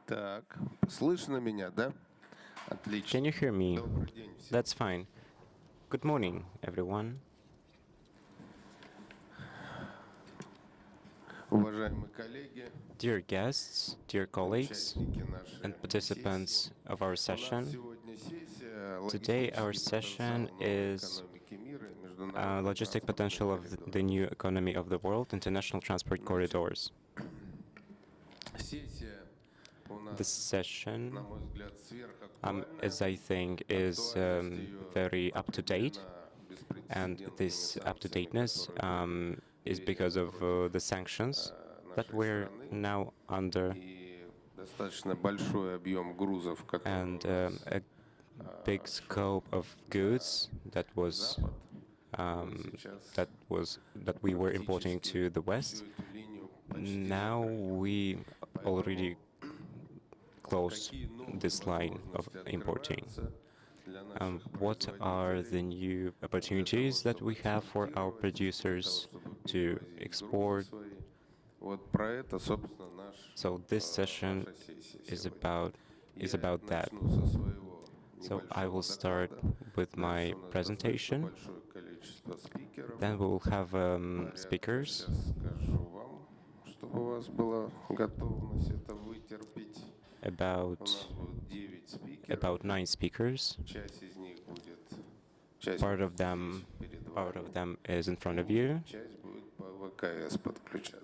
Так, слышно меня, да? Отлично. Can you hear me? Добрый день всем. That's fine. Good morning, everyone. Уважаемые коллеги, Dear guests, dear colleagues, участники нашей and participants сессии. of our У нас session. сегодня сессия Today our «Логистический session потенциал новой is экономики мира и международные logistic potential of the коридоры». new economy of the world, international transport corridors. Сессия у нас, This session, на мой взгляд, сверхактуальна. as I think, is very up-to-date, and this up-to-dateness is because of the sanctions that we're now under, И достаточно большой объем грузов, and которые a big scope of goods that we were importing to the West. Now we already closed this line of importing. What are the new opportunities that we have for our producers to export? So this session is about that. So I will start with my presentation. Then we will have speakers. About 9 speakers. Part of them is in front of you,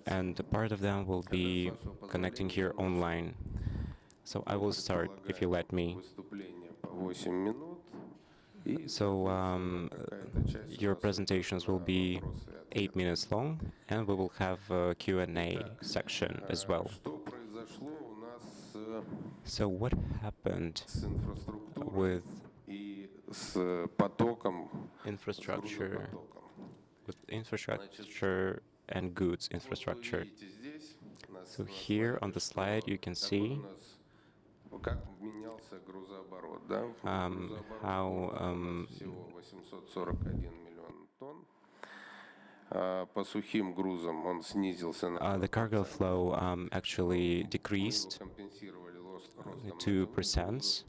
and part of them will be connecting here online. So I will start, if you let me. So your presentations will be 8 minutes long, and we will have a Q&A section as well. So what happened with infrastructure and goods infrastructure? So here on the slide you can see how the cargo flow actually decreased 2%,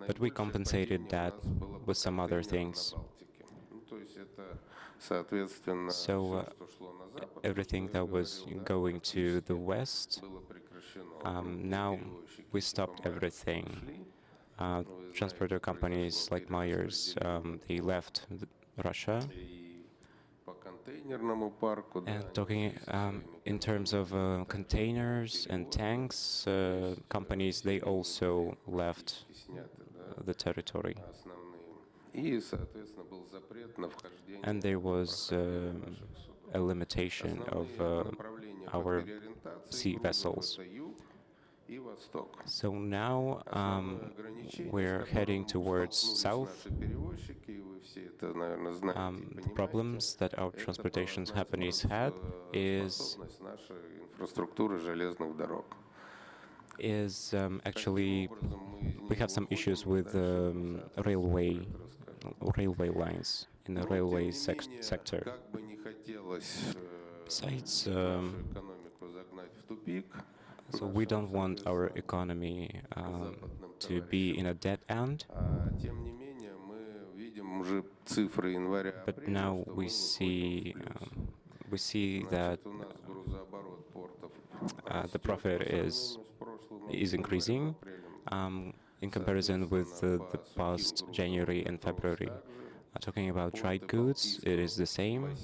but we compensated that with some other things. So everything that was going to the West, now we stopped everything. Transporter companies like Myers, they left Russia. And talking in terms of containers and tanks, companies, they also left the territory. And there was a limitation of our sea vessels. So now we're heading towards south. The problems that our transportation companies had is actually we have some issues with railway lines in the railway sector. Besides, so we don't want our economy to be in a dead end. But now we see that the profit is increasing in comparison with the past January and February. Talking about trade goods, it is the same.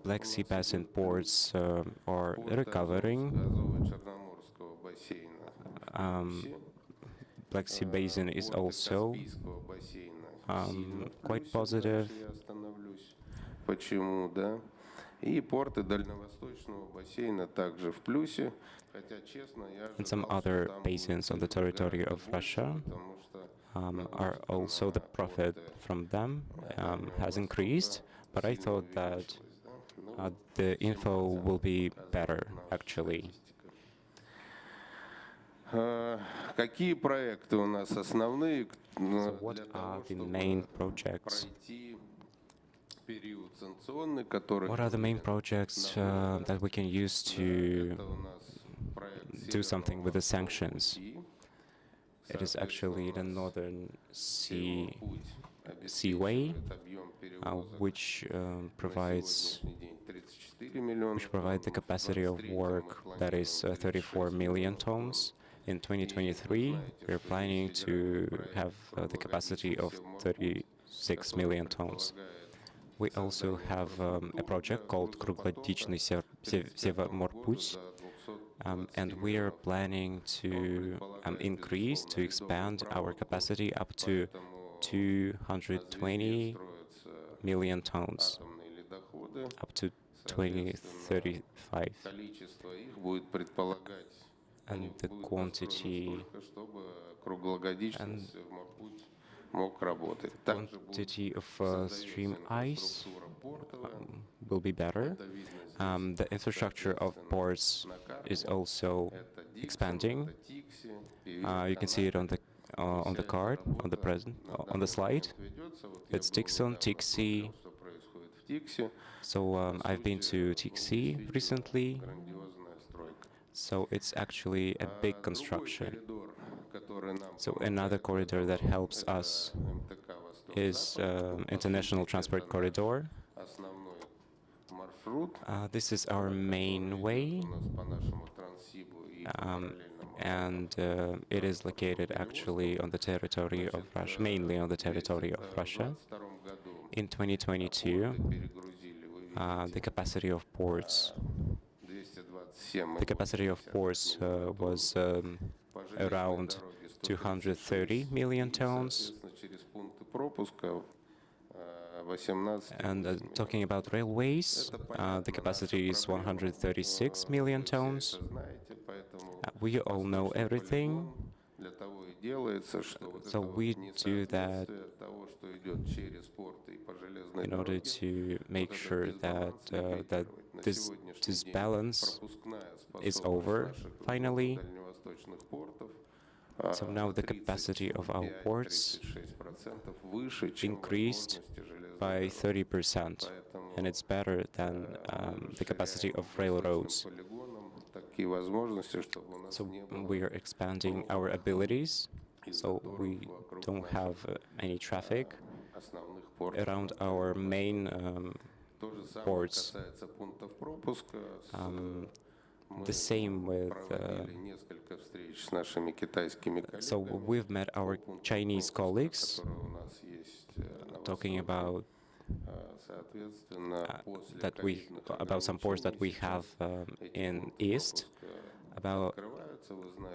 Black Sea basin ports are recovering. Black Sea basin is also quite positive. And some other basins on the territory of Russia are also, the profit from them has increased, but I thought that the info will be better, actually. So what are the main projects? What are the main projects that we can use to do something with the sanctions. It is actually the Northern Seaway, which provides the capacity of work that is 34 million tons. In 2023, we're planning to have the capacity of 36 million tons. We also have a project called Круглогодичный Севморпуть, and we are planning to expand our capacity up to 220 million tons, up to 2035. And the quantity of stream ice will be better. The infrastructure of ports is also expanding. You can see it on the card, on the slide. It's Dixon, Tixi. So I've been to Tixi recently. So it's actually a big construction. So another corridor that helps us is International Transport Corridor. This is our main way, and it is located actually on the territory of Russia, mainly on the territory of Russia. In 2022, the capacity of ports was around 230 million tons. And talking about railways, the capacity is 136 million tons. We all know everything. So we do that in order to make sure that this balance is over finally. So now the capacity of our ports increased by 30%, and it's better than the capacity of railroads. So we are expanding our abilities, so we don't have any traffic around our main ports. The same with so we've met our Chinese colleagues talking about about some ports that we have in East. About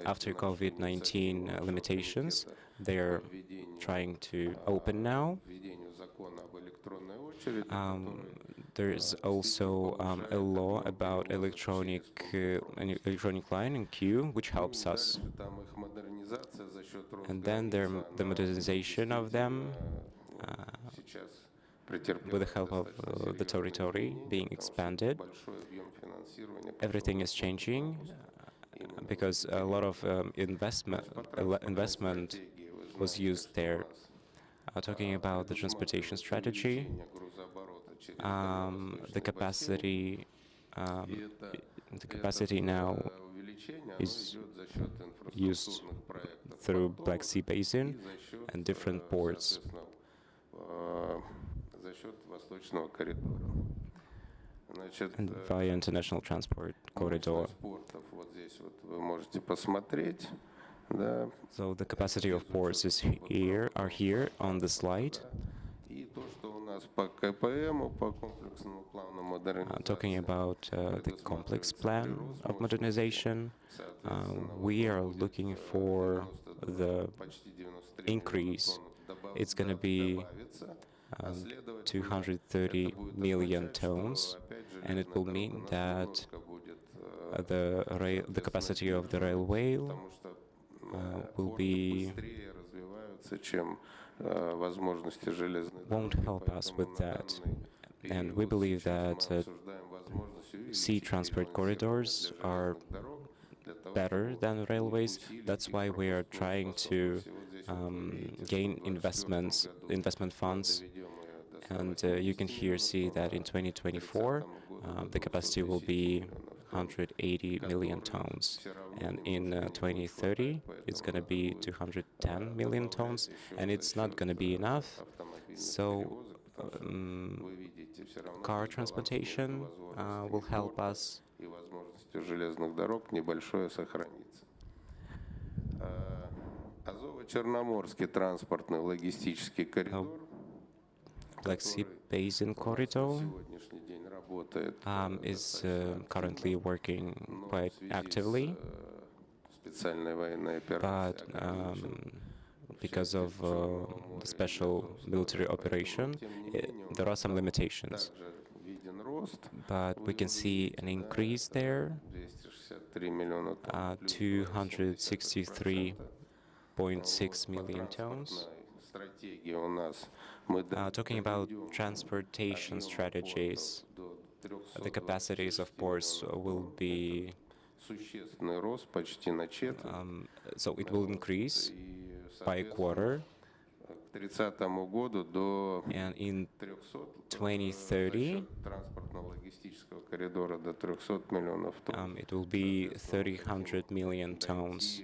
after COVID-19 limitations, they're trying to open now. There's also a law about electronic line and queue, which helps us. And then the modernization of them, with the help of the territory being expanded. Everything is changing because a lot of investment was used there. Talking about the transportation strategy, the capacity now is used through Black Sea Basin and different ports. And via International Transport Corridor. So the capacity of ports is here on the slide. Talking about the complex plan of modernization, we are looking for the increase. It's going to be 230 million tons, and it will mean that the capacity of the railway will be won't help us with that. And we believe that sea transport corridors are better than railways. That's why we are trying to gain investment funds. And you can here see that in 2024, the capacity will be 180 million tons. And in 2030, it's going to be 210 million tons, and it's not going to be enough. So car transportation will help us. И возможностью железных дорог небольшое сохранится. Азово-Черноморский транспортный логистический коридор, Black Sea Basin Corridor is currently working quite actively, специальная военная but операция. because of the special military operation, there are some limitations. Виден рост, But we can see an increase there, 263 миллиона тонн. 263.6 million tons. Стратегия у нас. Talking about transportation strategies, the capacities of ports will be, Существенный рост почти на четверть. so it will increase by a quarter, К 30-му году до and in 300 2030, транспортно-логистического коридора до 300 миллионов тонн. it will be 300 million tons,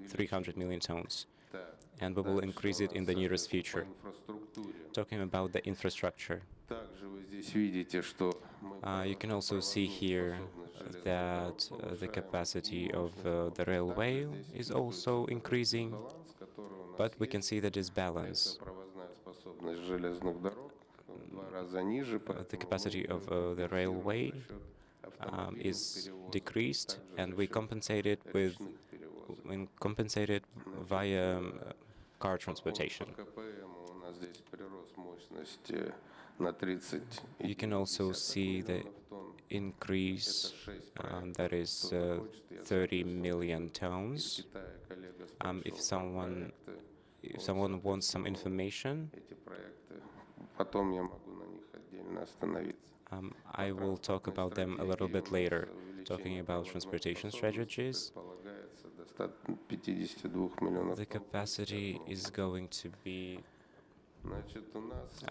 300 million tons, and we will increase it in the nearest future. Talking about the infrastructure, Также вы здесь видите, что мы you can also see here that the capacity of the railway is also increasing, but we can see that this balance, провозная способность железных дорог в 2 раза ниже, the capacity of the railway is decreased, and we compensate it via car transportation. КПМ у нас здесь прирост мощности на 30. You can also see the increase that is 30 million tons. If someone wants some information, Эти проекты, потом я могу на них отдельно остановиться. I will talk about them a little bit later, talking about transportation strategies. Предполагается до 152 миллионов The тонн. capacity is going to be Значит, у нас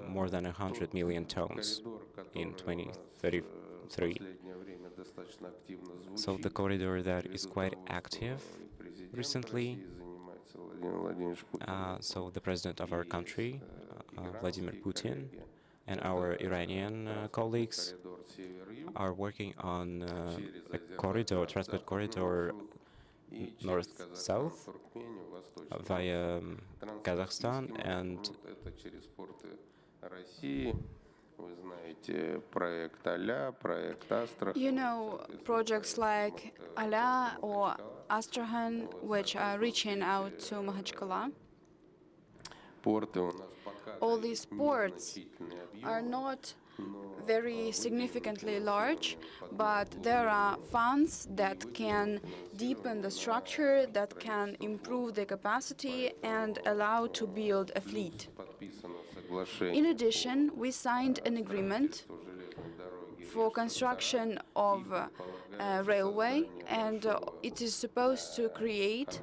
more than 100 million tons коридор, in который у нас, 2033. в последнее время достаточно активно So the звучит. corridor that is quite active Президент recently. России занимается Владимир Владимирович Путин. So the president of our country, Vladimir Putin, and our Iranian colleagues Коридор север-юг are working on a corridor, transport corridor и через north-south Туркмению, восточный. via Kazakhstan, and Это через порты России. Вы знаете проект Аля, проект Астрахань. You know projects like Ala or Astrakhan, which are reaching out to Makhachkala. Порты у нас пока All these ports значительные объемы. are not very significantly large, but there are funds that can deepen the structure, that can improve the capacity and allow to build a fleet. Подписано соглашение In addition, we signed an agreement по железной дороге. for construction of a railway, and it is supposed to create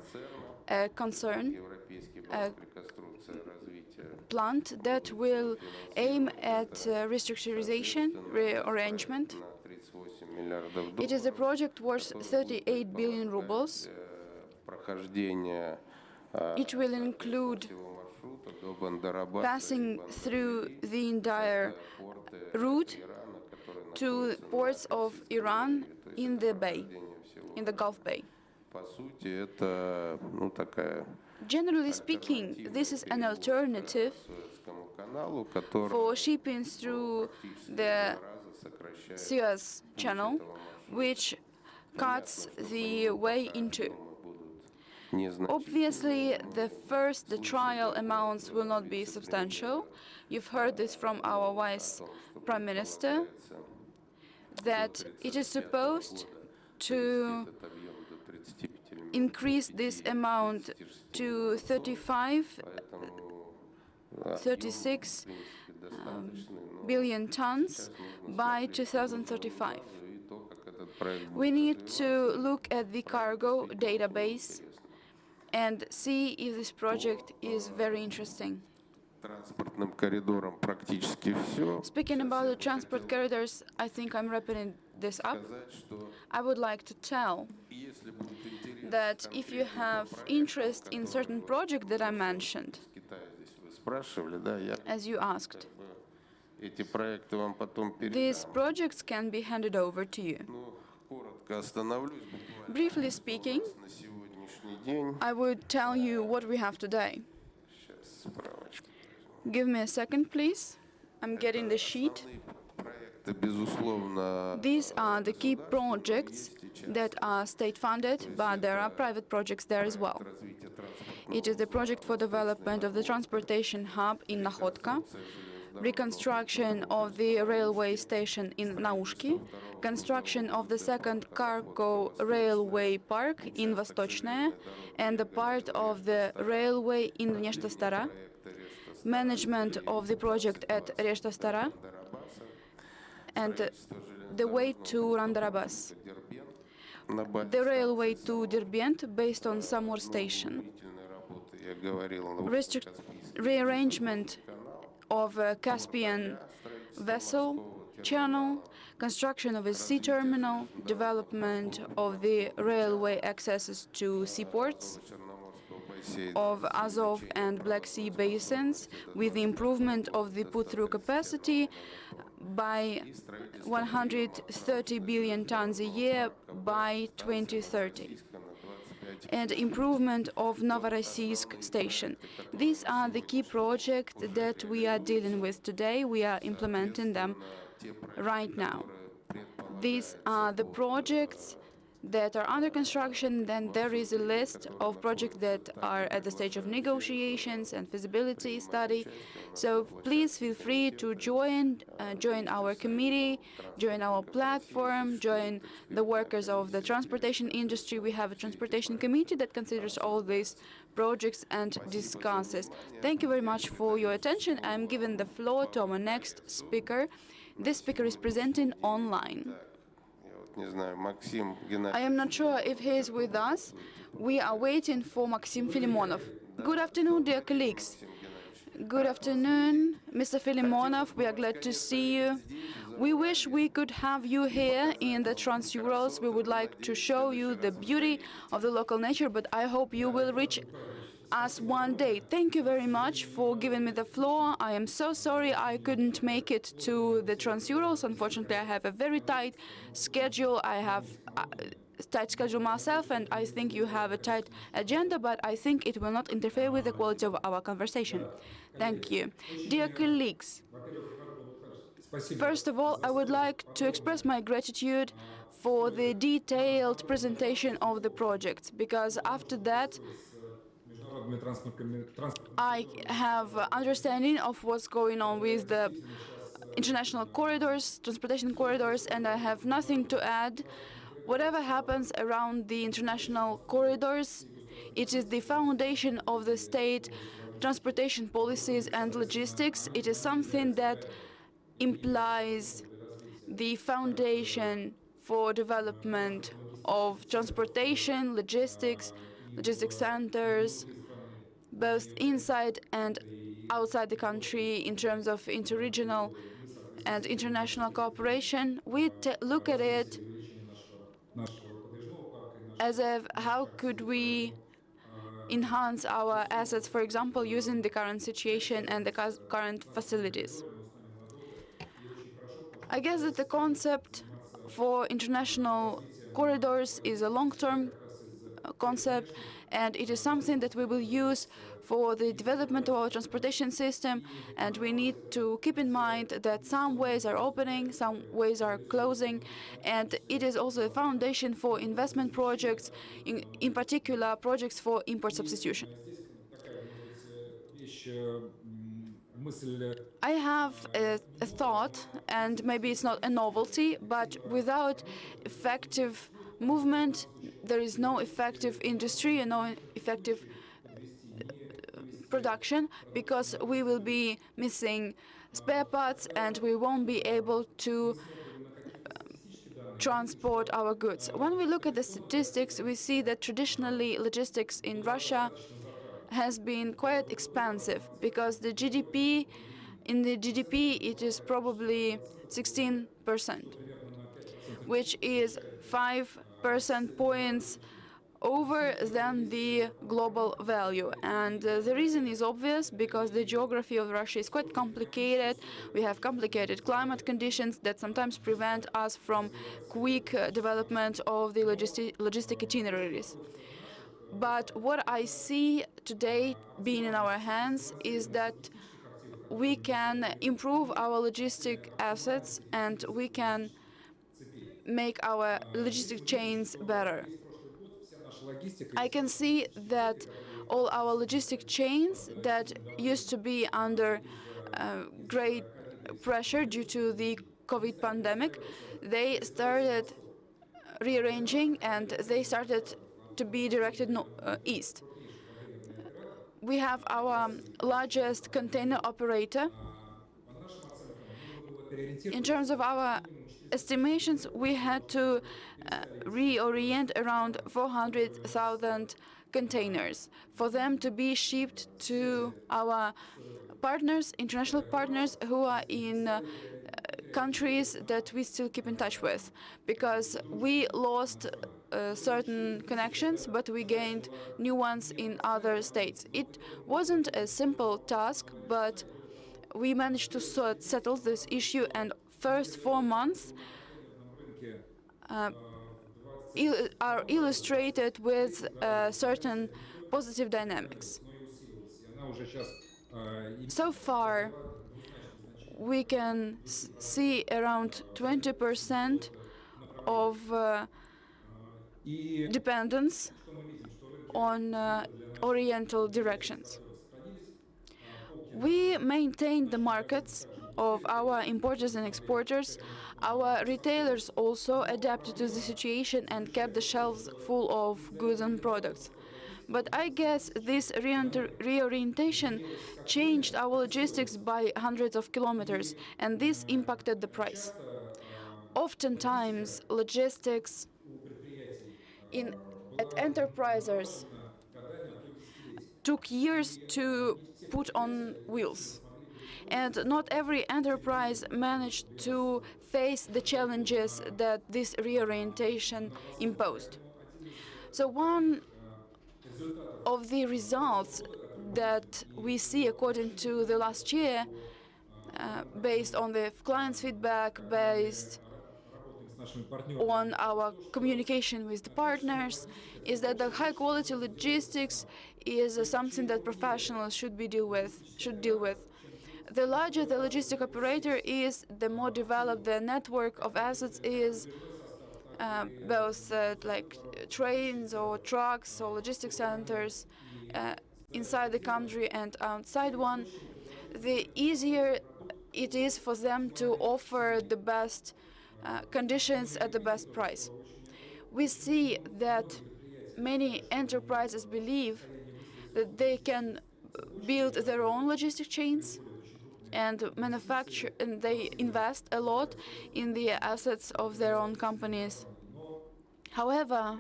a concern, Европейский банк реконструкции и развития. plant that will aim at restructurization, rearrangement. На 38 миллиардов It is a project worth 38 billion rubles. Прохождение It will include всего маршрута до Бандарабаса passing through the entire порты route Ирана, которые to ports of Iran in the bay, in the Gulf Bay. по сути это такая Generally speaking, this is an alternative Суэцкому каналу, который for shipping through the сокращает Suez Channel, which cuts the way into. незначительно. Obviously, the trial amounts will not be substantial. You've heard this from our Vice Prime Minister, that it is supposed to Этот объем до 35 миллионов. increase this amount to 35, Поэтому 36 достаточный, billion tons by 2035. и то, как этот проект We need to look at the cargo database and see if this project is very interesting. транспортным коридорам практически все. Speaking about the transport corridors, I think I'm wrapping this up. Сказать, что I would like to tell если будет интерес that if you have interest in certain project that I mentioned, с Китая, здесь вы спрашивали, да, я as you asked, эти проекты вам потом these передам. projects can be handed over to you. Ну, коротко остановлюсь буквально Briefly speaking, на сегодняшний день. I would tell you what we have today. Сейчас справочку. Give me a second, please. I'm getting the sheet. Проекты, безусловно, These are the key projects that are state-funded, but there are private projects there as well. развитие транспортного It is the project for development of the transportation hub in Nakhodka, reconstruction of the railway station in Naushki, construction of the second cargo railway park in Vostochное, and the part of the railway in Neshta Stara, management of the project at Reshta Stara, and the way to Randarabas, на базе the railway to Derbent based on Samur station, работы, я говорил, на rearrangement of a Caspian vessel channel, construction of a sea terminal, development of the railway accesses to seaports Черноморского бассейна. of Azov and Black Sea basins with the improvement of the put-through capacity by 130 billion tons a year by 2030, and improvement of Novorossiysk station. These are the key projects that we are dealing with today. We are implementing them right now. These are the projects that are under construction. Then there is a list of projects that are at the stage of negotiations and feasibility study. So please feel free to join our committee, join our platform, join the workers of the transportation industry. We have a transportation committee that considers all these projects and discusses. Thank you very much for your attention. I'm giving the floor to our next speaker. This speaker is presenting online. Я вот не знаю, Максим I Геннадьевич. am not sure if he is with us. We are waiting for Maxim Filimonov. Good afternoon, dear colleagues. Good afternoon, Mr. Filimonov. We are glad to see you. We wish we could have you here in the Trans-Urals. We would like to show you the beauty of the local nature, but I hope you will reach us one day. Thank you very much for giving me the floor. I am so sorry I couldn't make it to the Trans-Urals. Unfortunately, I have a very tight schedule. I have tight schedule myself, and I think you have a tight agenda, but I think it will not interfere with the quality of our conversation. Thank you. Dear colleagues, first of all, I would like to express my gratitude for the detailed presentation of the projects, because after that, I have understanding of what's going on with the international corridors, transportation corridors, and I have nothing to add. Whatever happens around the international corridors, it is the foundation of the state transportation policies and logistics. It is something that implies the foundation for development of transportation, logistics centers, both inside and outside the country in terms of interregional and international cooperation. We look at it as if how could we enhance our assets, for example, using the current situation and the current facilities. I guess that the concept for international corridors is a long-term concept, and it is something that we will use for the development of our transportation system, and we need to keep in mind that some ways are opening, some ways are closing, and it is also a foundation for investment projects, in particular projects for import substitution. I have a thought, and maybe it's not a novelty, but without effective movement, there is no effective industry and no effective production, because we will be missing spare parts and we won't be able to transport our goods. When we look at the statistics, we see that traditionally logistics in Russia has been quite expensive because the GDP, in the GDP it is probably 16%, which is 5% points over than the global value. And the reason is obvious, because the geography of Russia is quite complicated. We have complicated climate conditions that sometimes prevent us from quick development of the logistic itineraries. But what I see today being in our hands is that we can improve our logistic assets and we can make our logistic chains better. I can see that all our logistic chains that used to be under great pressure due to the COVID pandemic, they started rearranging and they started to be directed east. We have our largest container operator. In terms of our estimations, we had to reorient around 400,000 containers for them to be shipped to our partners, international partners, who are in countries that we still keep in touch with, because we lost certain connections, but we gained new ones in other states. It wasn't a simple task, but we managed to settle this issue, and first 4 months are illustrated with certain positive dynamics. So far, we can see around 20% of dependence on oriental directions. We maintained the markets of our importers and exporters. Our retailers also adapted to the situation and kept the shelves full of goods and products. But I guess this reorientation changed our logistics by hundreds of kilometers, and this impacted the price. Oftentimes, logistics at enterprises took years to put on wheels. And not every enterprise managed to face the challenges that this reorientation imposed. So one of the results that we see according to the last year, based on the client's feedback, based on our communication with the partners, is that the high-quality logistics is something that professionals should deal with. The larger the logistic operator is, the more developed the network of assets is, both like trains or trucks or logistic centers inside the country and outside one, the easier it is for them to offer the best conditions at the best price. We see that many enterprises believe that they can build their own logistic chains and manufacture, and they invest a lot in the assets of their own companies. However,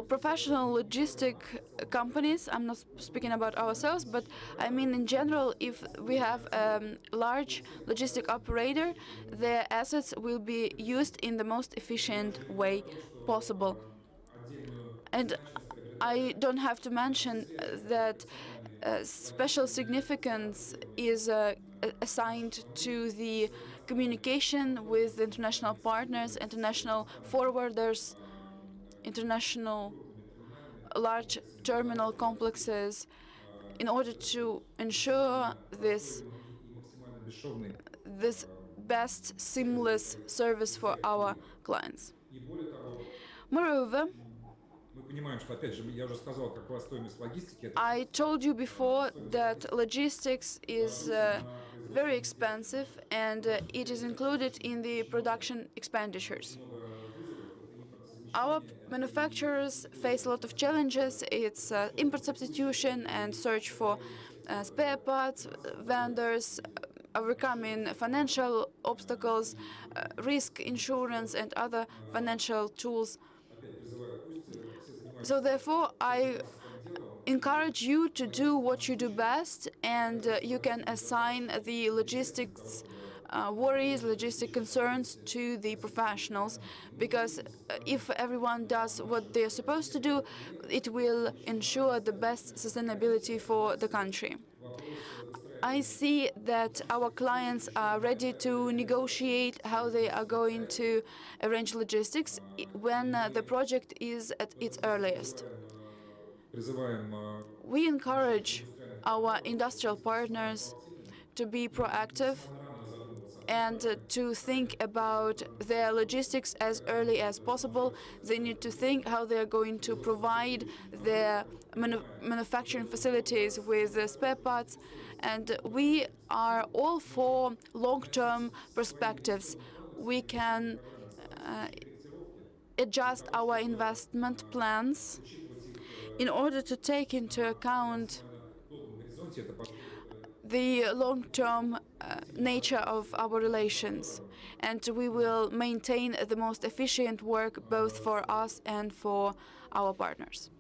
professional logistic companies, I'm not speaking about ourselves, but I mean in general, if we have a large logistic operator, their assets will be used in the most efficient way possible. And I don't have to mention that special significance is assigned to the communication with international partners, international forwarders, international large terminal complexes, in order to ensure this best seamless service for our clients. Moreover, I told you before that logistics is very expensive, and it is included in the production expenditures. Our manufacturers face a lot of challenges. It's import substitution and search for spare parts, vendors, overcoming financial obstacles, risk insurance and other financial tools. So therefore, I encourage you to do what you do best, and you can assign the logistics worries, logistic concerns to the professionals, because if everyone does what they're supposed to do, it will ensure the best sustainability for the country. I see that our clients are ready to negotiate how they are going to arrange logistics when the project is at its earliest. We encourage our industrial partners to be proactive and to think about their logistics as early as possible. They need to think how they are going to provide their manufacturing facilities with spare parts. And we are all for long-term perspectives. We can adjust our investment plans in order to take into account the long-term nature of our relations, and we will maintain the most efficient work both for us and for our partners.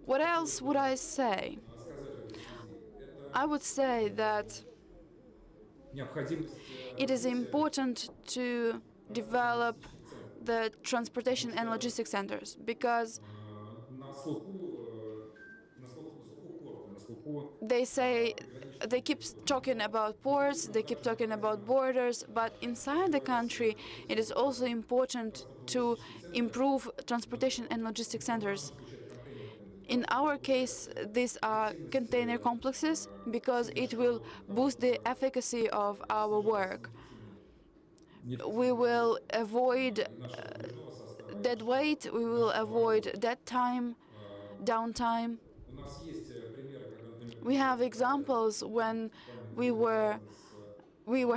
What else would I say? I would say that it is important to develop the transportation and logistics centers, because they keep talking about ports, they keep talking about borders, but inside the country it is also important to improve transportation and logistics centers. In our case, these are container complexes, because it will boost the efficacy of our work. We will avoid dead weight, we will avoid dead time, downtime. We have examples when we were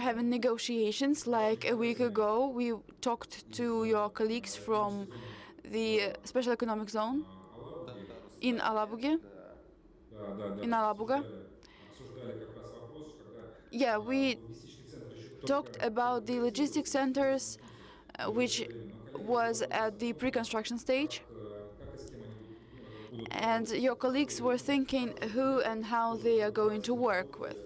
having negotiations, like a week ago. We talked to your colleagues from the Special Economic Zone in Alabuga. Yeah, we talked about the logistics centers, which was at the pre-construction stage. And your colleagues were thinking who and how they are going to work with.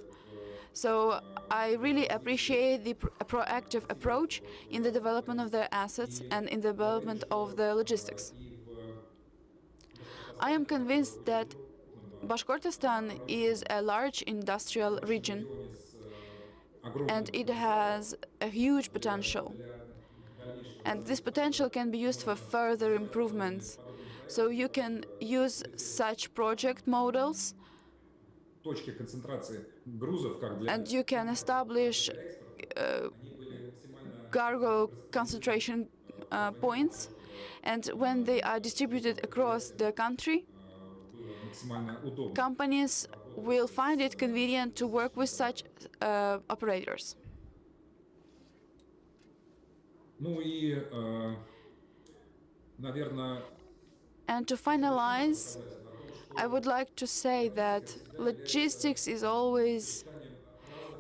So I really appreciate the proactive approach in the development of their assets and in the development of the logistics. I am convinced that Bashkortostan is a large industrial region, and it has a huge potential. And this potential can be used for further improvements. So you can use such project models, and you can establish cargo concentration points, and when they are distributed across the country, companies will find it convenient to work with such operators. And to finalize, I would like to say that logistics is always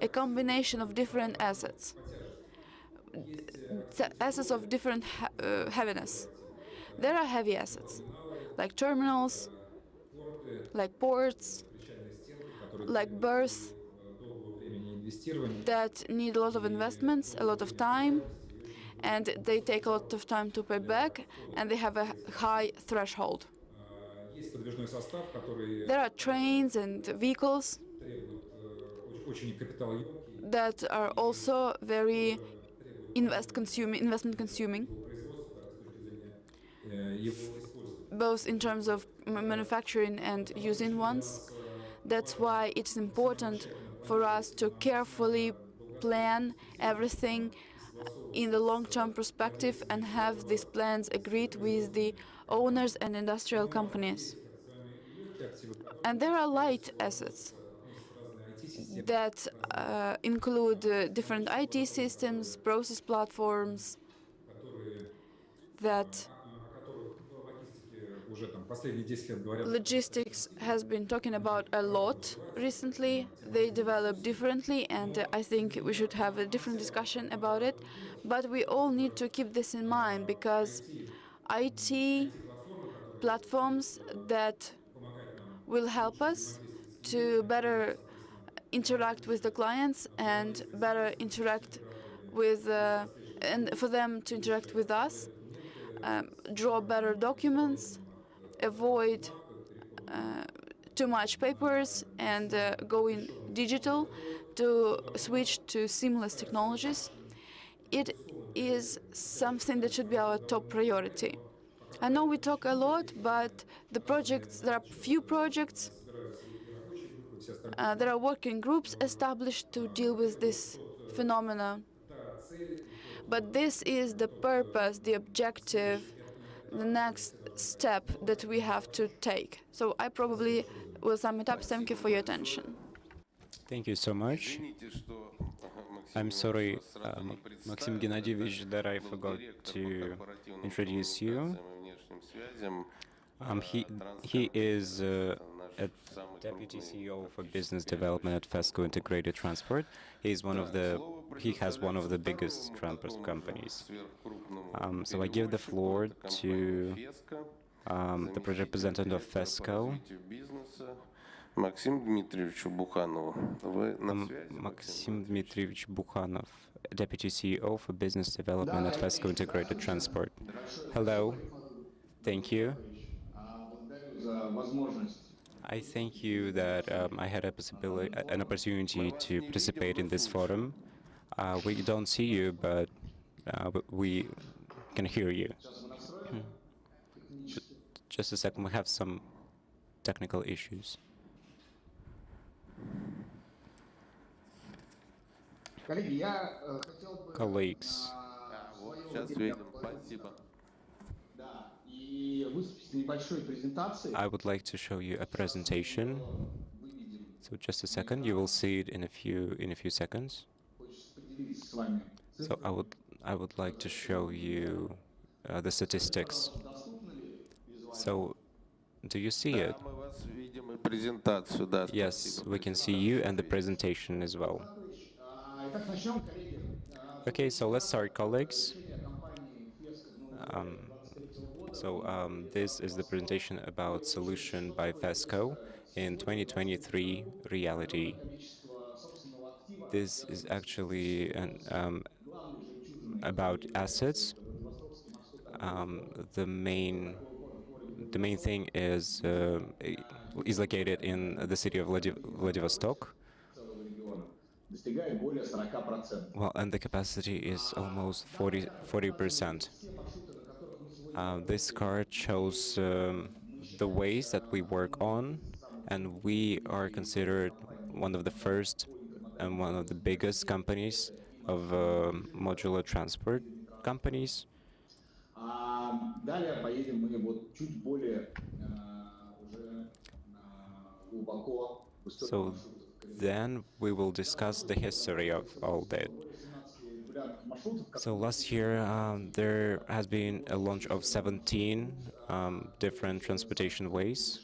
a combination of different assets, assets of different heaviness. There are heavy assets, like terminals, like ports, like berths, that need a lot of investments, a lot of time, and they take a lot of time to pay back, and they have a high threshold. There are trains and vehicles that are also very investment consuming, both in terms of manufacturing and using ones. That's why it's important for us to carefully plan everything in the long-term perspective and have these plans agreed with the owners and industrial companies. And there are light assets that include different IT systems, process platforms that logistics has been talking about a lot recently. They develop differently, and I think we should have a different discussion about it. But we all need to keep this in mind because IT platforms that will help us to better interact with the clients and better interact with, and for them to interact with us, draw better documents, avoid too much papers, and going digital, to switch to seamless technologies. It is something that should be our top priority. I know we talk a lot, but the projects, there are few projects, there are working groups established to deal with this phenomena. But this is the purpose, the objective, the next step that we have to take. So I probably will sum it up. Thank you for your attention. Thank you so much. I'm sorry, Maxim Gennadievich, that I forgot to introduce you. He is a Deputy CEO for Business Development at FESCO Integrated Transport. He has one of the biggest transport companies. So I give the floor to the project representative of FESCO. Максим Дмитриевичу Буханову. Maxim Dmitrievich Bukhanov, Deputy CEO for Business Development at FESCO Integrated Transport. Hello. Thank you. I thank you that I had an opportunity to participate in this forum. We don't see you, but we can hear you. Just a second, we have some technical issues. Colleagues, I would like to show you a presentation. So just a second, you will see it in a few seconds. So I would like to show you the statistics. So do you see it? Yes, we can see you and the presentation as well. Okay, so let's start, colleagues. This is the presentation about solution by FESCO in 2023 reality. This is actually about assets. The main thing is located in the city of Vladivostok. Well, and the capacity is almost 40%. This card shows the ways that we work on, and we are considered one of the first and one of the biggest companies of modular transport companies. So then we will discuss the history of all that. So last year there has been a launch of 17 different transportation ways.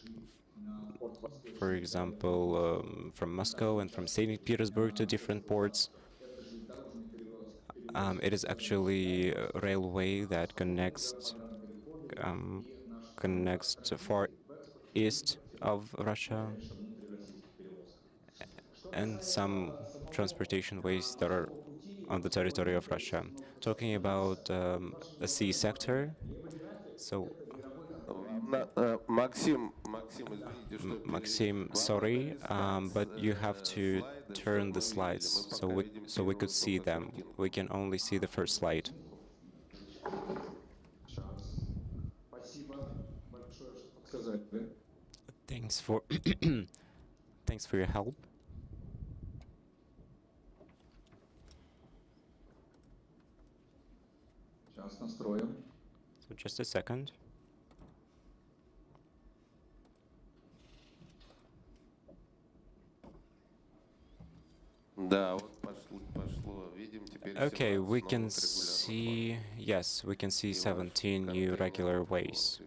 For example, from Moscow and from St. Petersburg to different ports. It is actually a railway that connects far east of Russia and some transportation ways that are on the territory of Russia. Talking about the sea sector, so Maxim, sorry, but you have to turn the slides so we could see them. We can only see the first slide. Thanks for thanks for your help. So just a second. Okay, we can see, yes, we can see 17 new regular ways.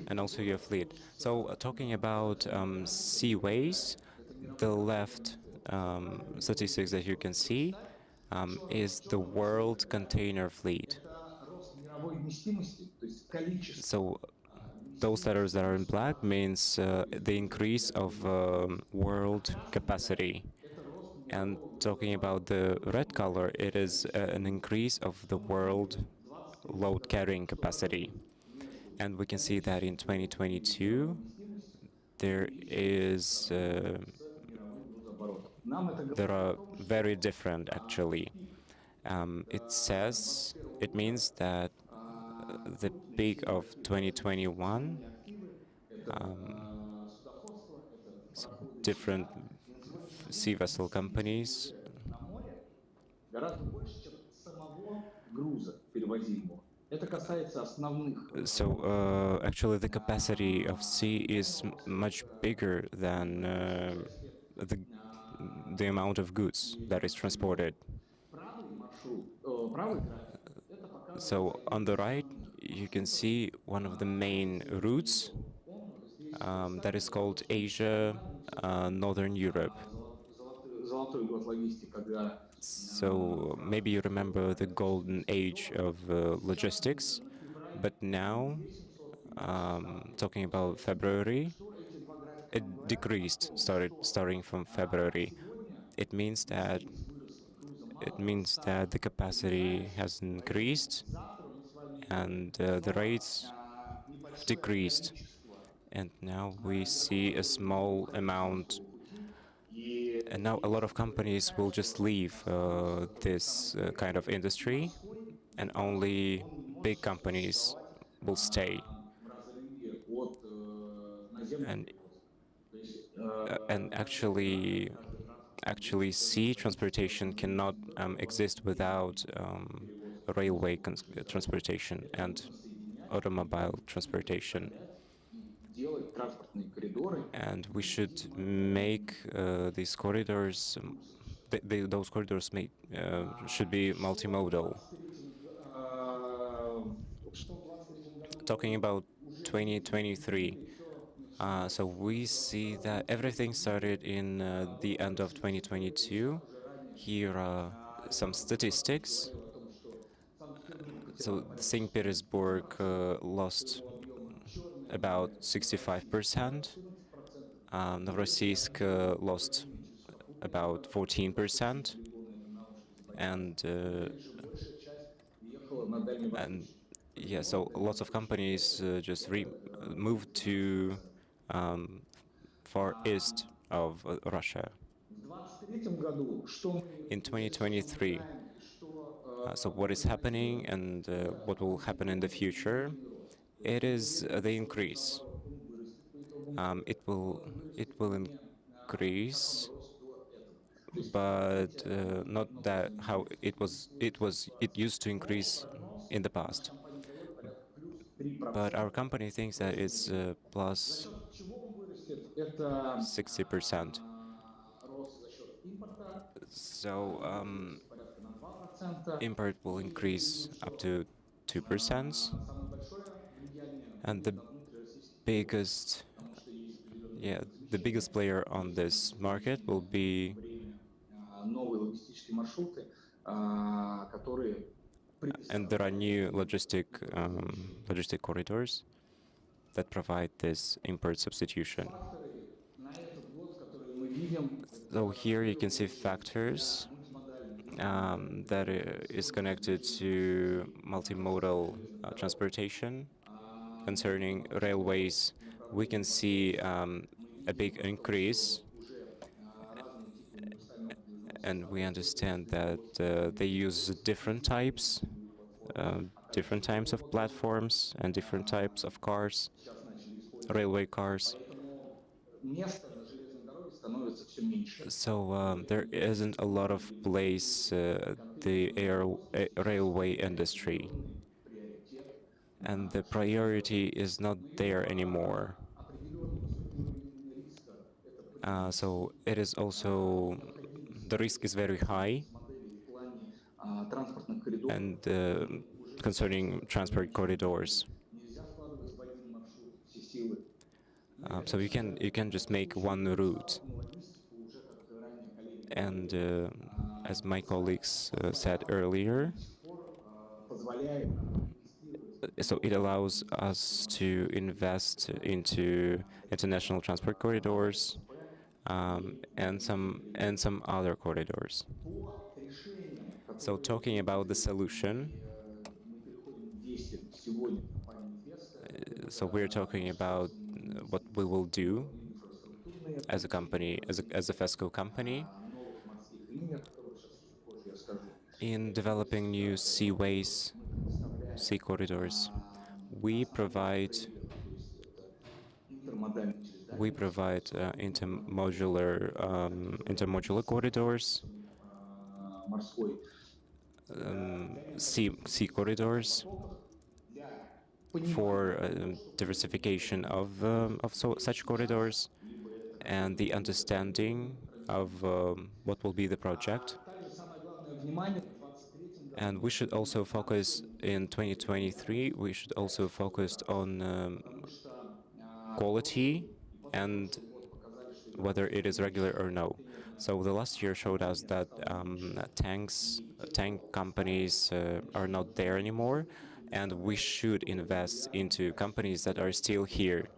and also your fleet. So talking about seaways, the left statistics that you can see is the world container fleet. So those letters that are in black means the increase of world capacity. And talking about the red color, it is an increase of the world load carrying capacity. And we can see that in 2022, there are very different actually. It means that the peak of 2021, different sea vessel companies. So actually the capacity of sea is much bigger than the amount of goods that is transported. So on the right, you can see one of the main routes that is called Asia, Northern Europe. So maybe you remember the golden age of logistics, but now, talking about February, it decreased, starting from February. It means that the capacity has increased and the rates have decreased. And now we see a small amount. And now a lot of companies will just leave this kind of industry, and only big companies will stay. And actually, sea transportation cannot exist without railway transportation and automobile transportation. And we should make these corridors, those corridors should be multimodal. Talking about 2023, so we see that everything started in the end of 2022. Here are some statistics. So St. Petersburg lost about 65%. Novorossiysk lost about 14%. And yeah, so lots of companies just moved to far east of Russia. In 2023, so what is happening and what will happen in the future? It is the increase. It will increase, but not that how it used to increase in the past. But our company thinks that it's plus 60%. So import will increase up to 2%, and the biggest player on this market will be and there are new logistic corridors that provide this import substitution. So here you can see factors that is connected to multimodal transportation. Concerning railways, we can see a big increase, and we understand that they use different types of platforms and different types of cars, railway cars. So there isn't a lot of place the railway industry, and the priority is not there anymore. So it is also, the risk is very high, and concerning transport corridors. So you can just make one route, and as my colleagues said earlier, so it allows us to invest into international transport corridors and some other corridors. So talking about the solution, so we're talking about what we will do as a company, as a FESCO company, in developing new seaways, sea corridors. We provide intermodular corridors, sea corridors for diversification of such corridors and the understanding of what will be the project. And we should also focus in 2023, we should also focus on quality and whether it is regular or no. So the last year showed us that tank companies are not there anymore, and we should invest into companies that are still here.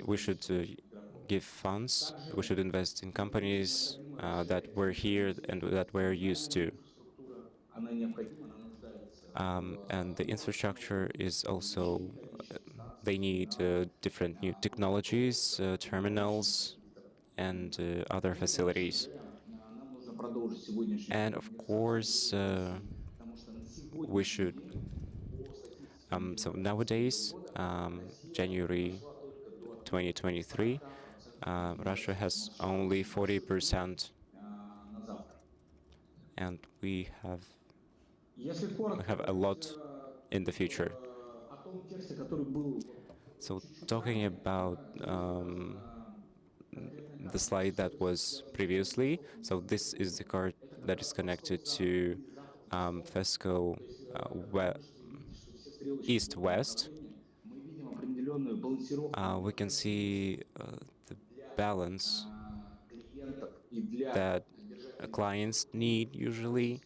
We should give funds. We should invest in companies that were here and that we're used to. And the infrastructure is also, they need different new technologies, terminals, and other facilities. And of course, we should, so nowadays, January 2023, Russia has only 40%, and we have a lot in the future. So talking about the slide that was previously, so this is the card that is connected to FESCO east-west. We can see the balance that clients need usually,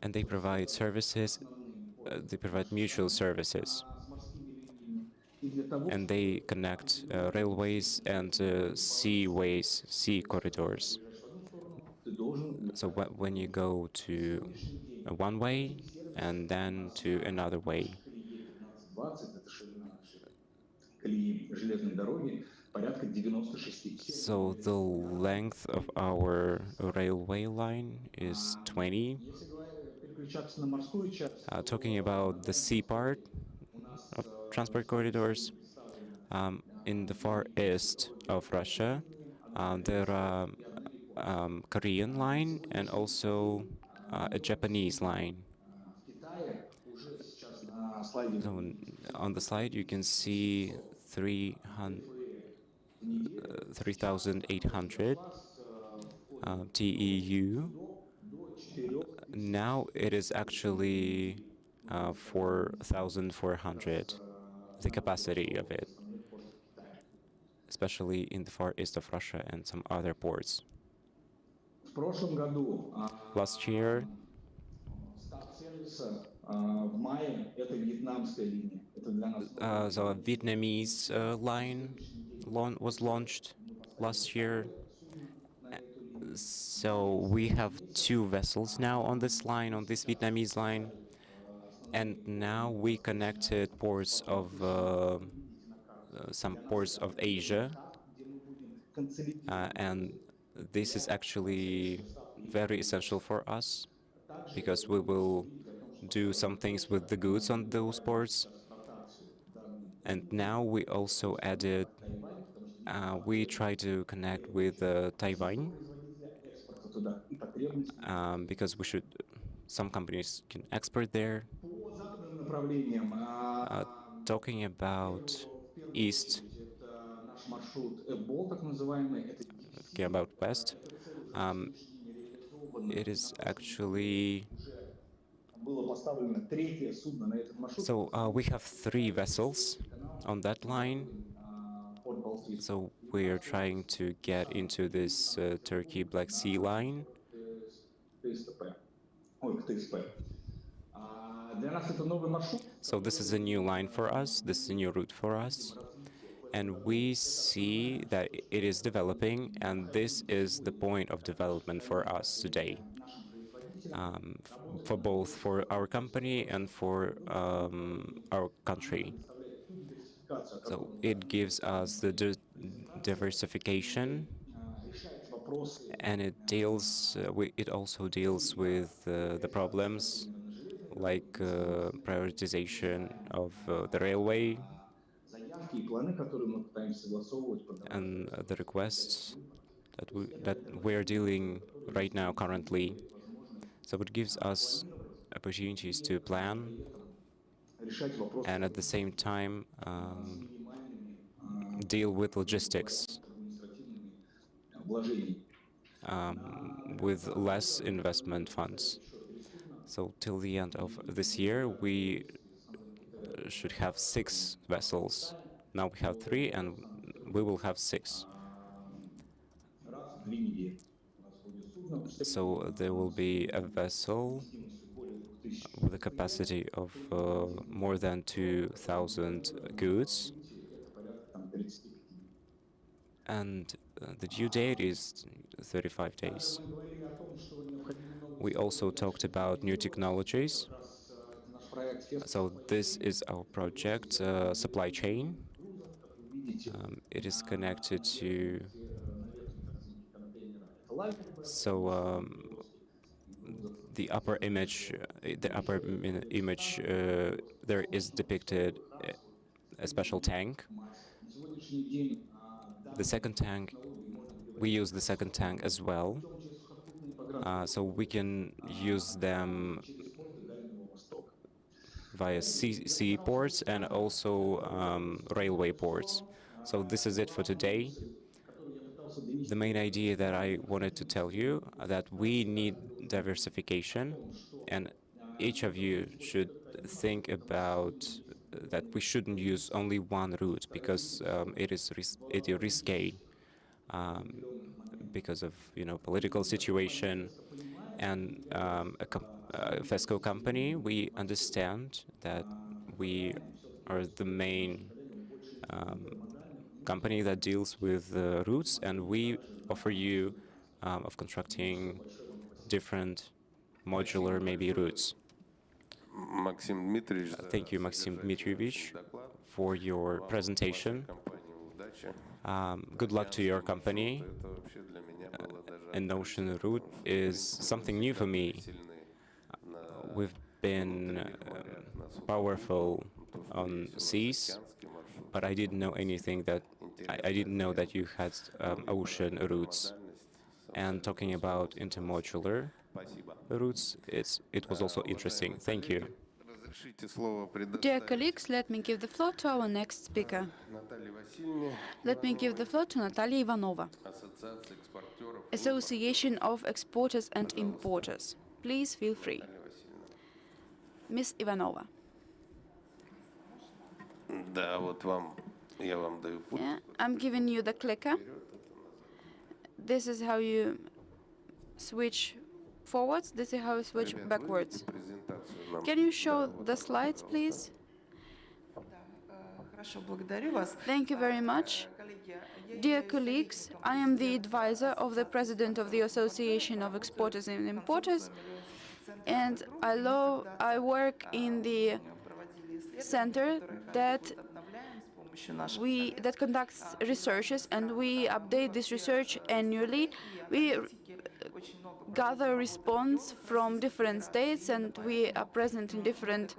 and they provide services, they provide mutual services, and they connect railways and seaways, sea corridors. So when you go to one way and then to another way. So the length of our railway line is 20. Talking about the sea part of transport corridors, in the far east of Russia, there are Korean line and also a Japanese line. So on the slide, you can see 3,800 TEU. Now it is actually 4,400, the capacity of it, especially in the far east of Russia and some other ports. Last year, the Vietnamese line was launched last year. So we have 2 vessels now on this line, on this Vietnamese line. And now we connected ports of some ports of Asia. And this is actually very essential for us, because we will do some things with the goods on those ports. And now we also added, we try to connect with Taiwan, because some companies can export there. Talking about east, about west, It is actually so we have 3 vessels on that line. So we are trying to get into this Turkey Black Sea line. So this is a new line for us. This is a new route for us. And we see that it is developing, and this is the point of development for us today, for both for our company and for our country. So it gives us the diversification, and it also deals with the problems like prioritization of the railway and the requests that we're dealing right now currently. So it gives us opportunities to plan and at the same time deal with logistics with less investment funds. So till the end of this year, we should have 6 vessels. Now we have 3, and we will have 6. So there will be a vessel with a capacity of more than 2,000 goods, and the due date is 35 days. We also talked about new technologies. So this is our project, supply chain. It is connected to the upper image. There is depicted a special tank. The second tank, we use the second tank as well, so we can use them via sea ports and also railway ports. So this is it for today. The main idea that I wanted to tell you that we need diversification, and each of you should think about that we shouldn't use only one route because it is risky because of political situation. And a FESCO company, we understand that we are the main company that deals with routes, and we offer you of constructing different modular maybe routes. Thank you, Maxim Dmitrievich, for your presentation. Good luck to your company. An ocean route is something new for me. We've been powerful on seas, but I didn't know anything that I didn't know that you had ocean routes. And talking about intermodular routes, it was also interesting. Thank you. Dear colleagues, let me give the floor to our next speaker. Let me give the floor to Natalia Ivanova, Association of Exporters and Importers. Please feel free. Ms. Ivanova. Yeah, I'm giving you the clicker. This is how you switch forwards. This is how you switch backwards. Can you show the slides, please? Thank you very much. Dear colleagues, I am the advisor of the president of the Association of Exporters and Importers, and I work in the center that conducts researches, and we update this research annually. We gather response from different states, and we are present in different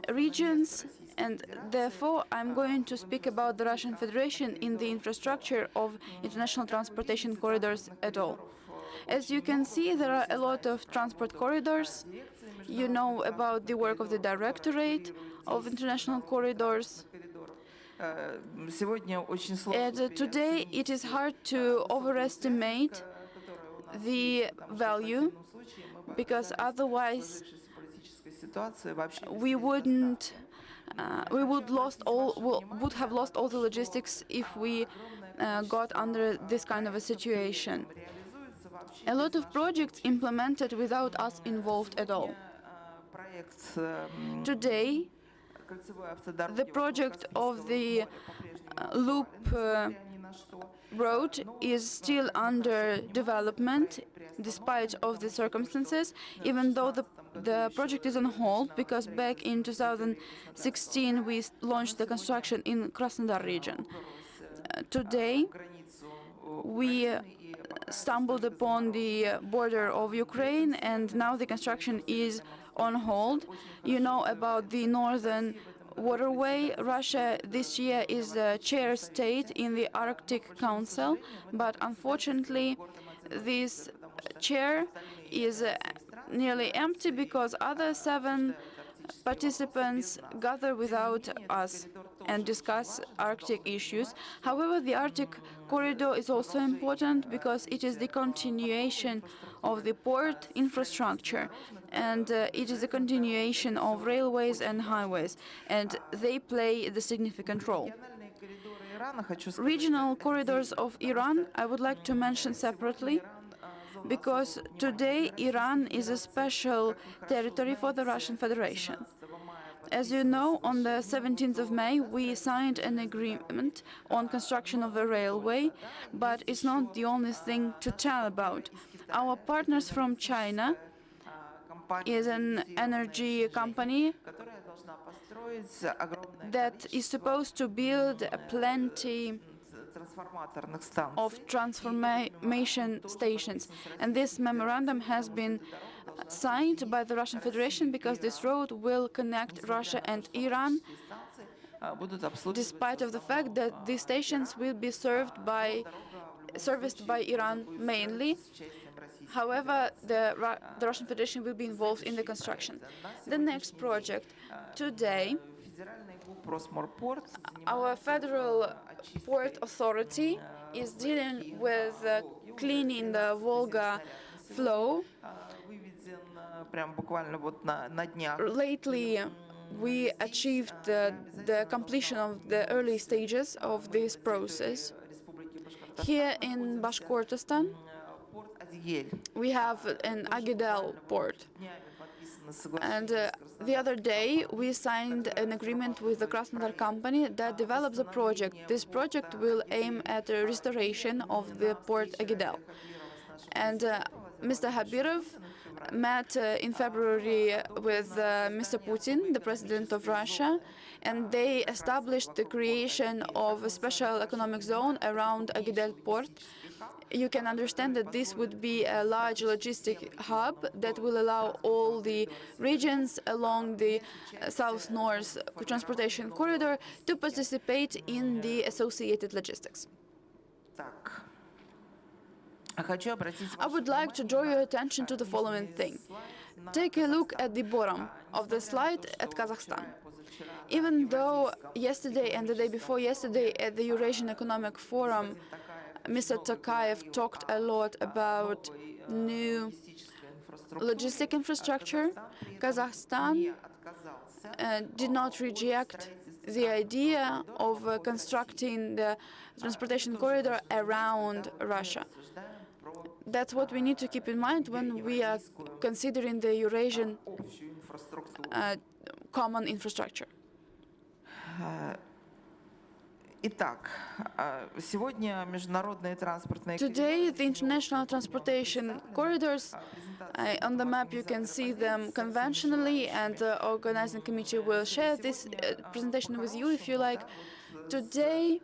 regions, and therefore I'm going to speak about the Russian Federation in the infrastructure of international transportation corridors at all. As you can see, there are a lot of transport corridors. You know about the work of the Directorate of International Corridors. And today it is hard to overestimate the value, because otherwise we would have lost all the logistics if we got under this kind of a situation. A lot of projects implemented without us involved at all. Today, the project of the loop road is still under development despite of the circumstances, even though the project is on hold, because back in 2016 we launched the construction in Krasnodar region. Today we stumbled upon the border of Ukraine, and now the construction is on hold. You know about the northern waterway. Russia this year is the chair state in the Arctic Council, but unfortunately this chair is nearly empty because other 7 participants gather without us and discuss Arctic issues. However, the Arctic corridor is also important because it is the continuation of the port infrastructure, and it is a continuation of railways and highways, and they play the significant role. Regional corridors of Iran I would like to mention separately, because today Iran is a special territory for the Russian Federation. As you know, on the 17th of May, we signed an agreement on construction of a railway, but it's not the only thing to tell about. Our partners from China is an energy company that is supposed to build plenty of transformation stations. And this memorandum has been signed by the Russian Federation because this road will connect Russia and Iran, despite of the fact that these stations will be serviced by Iran mainly. However, the Russian Federation will be involved in the construction. The next project. Today, our federal port authority is dealing with cleaning the Volga flow. Lately, we achieved the completion of the early stages of this process. Here in Bashkortostan, we have an Agidel port. And the other day, we signed an agreement with the Krasnodar company that develops a project. This project will aim at the restoration of the port Agidel. And Mr. Habirov met in February with Mr. Putin, the president of Russia, and they established the creation of a special economic zone around Agidel port. You can understand that this would be a large logistic hub that will allow all the regions along the south-north transportation corridor to participate in the associated logistics. I would like to draw your attention to the following thing. Take a look at the bottom of the slide at Kazakhstan. Even though yesterday and the day before yesterday at the Eurasian Economic Forum, Mr. Tokayev talked a lot about new logistic infrastructure, Kazakhstan did not reject the idea of constructing the transportation corridor around Russia. That's what we need to keep in mind when we are considering the Eurasian common infrastructure. Today, the international transportation corridors, on the map you can see them conventionally, and the organizing committee will share this presentation with you if you like. Today,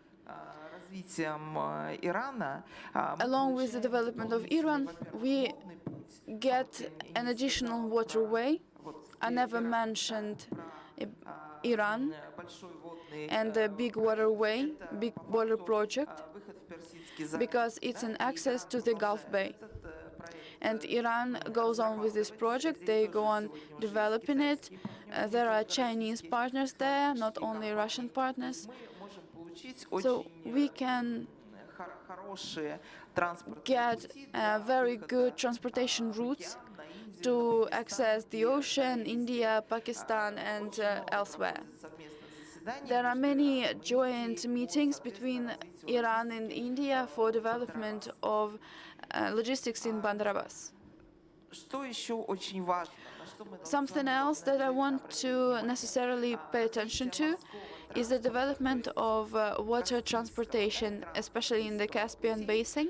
along with the development of Iran, we get an additional waterway. I never mentioned Iran and the big waterway, big border project, because it's an access to the Gulf Bay. And Iran goes on with this project, they go on developing it. There are Chinese partners there, not only Russian partners. So we can get very good transportation routes to access the ocean, India, Pakistan, and elsewhere. There are many joint meetings between Iran and India for development of logistics in Bandar Abbas. Something else that I want to necessarily pay attention to is the development of water transportation, especially in the Caspian Basin.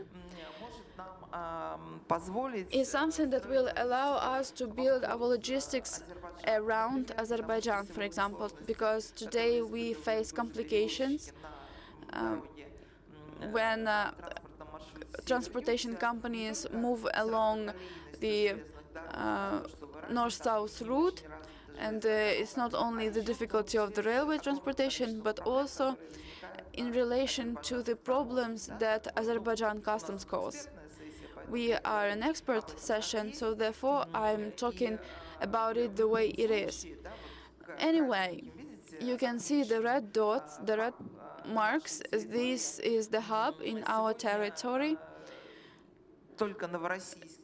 Is something that will allow us to build our logistics around Azerbaijan, for example, because today we face complications when transportation companies move along the north-south route, and it's not only the difficulty of the railway transportation, but also in relation to the problems that Azerbaijan customs cause. We are an expert session, so therefore I'm talking about it the way it is. Anyway, you can see the red dots, the red marks. This is the hub in our territory.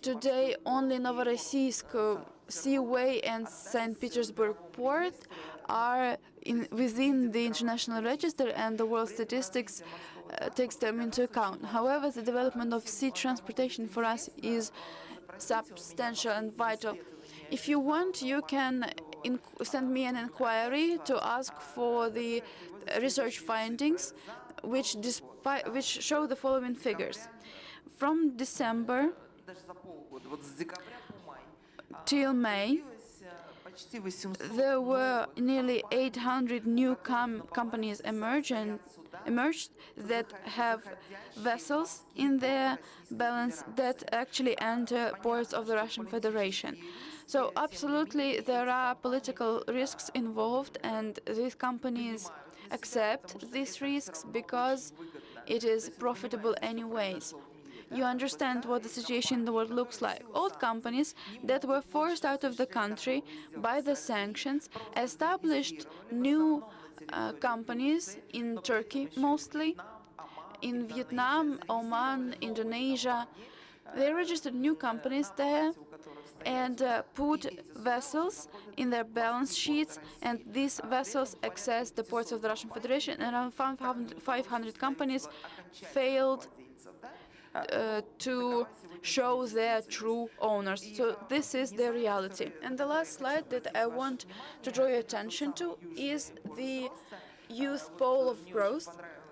Today, only Novorossiysk Seaway and St. Petersburg Port are within the international register, and the world statistics takes them into account. However, the development of sea transportation for us is substantial and vital. If you want, you can send me an inquiry to ask for the research findings, which show the following figures. From December till May, there were nearly 800 new companies emerged that have vessels in their balance that actually enter ports of the Russian Federation. So absolutely there are political risks involved, and these companies accept these risks because it is profitable anyways. You understand what the situation in the world looks like. Old companies that were forced out of the country by the sanctions established new companies in Turkey mostly, in Vietnam, Oman, Indonesia. They registered new companies there and put vessels in their balance sheets, and these vessels access the ports of the Russian Federation. Around 500 companies failed to show their true owners. So this is the reality. And the last slide that I want to draw your attention to is the youth pole of growth.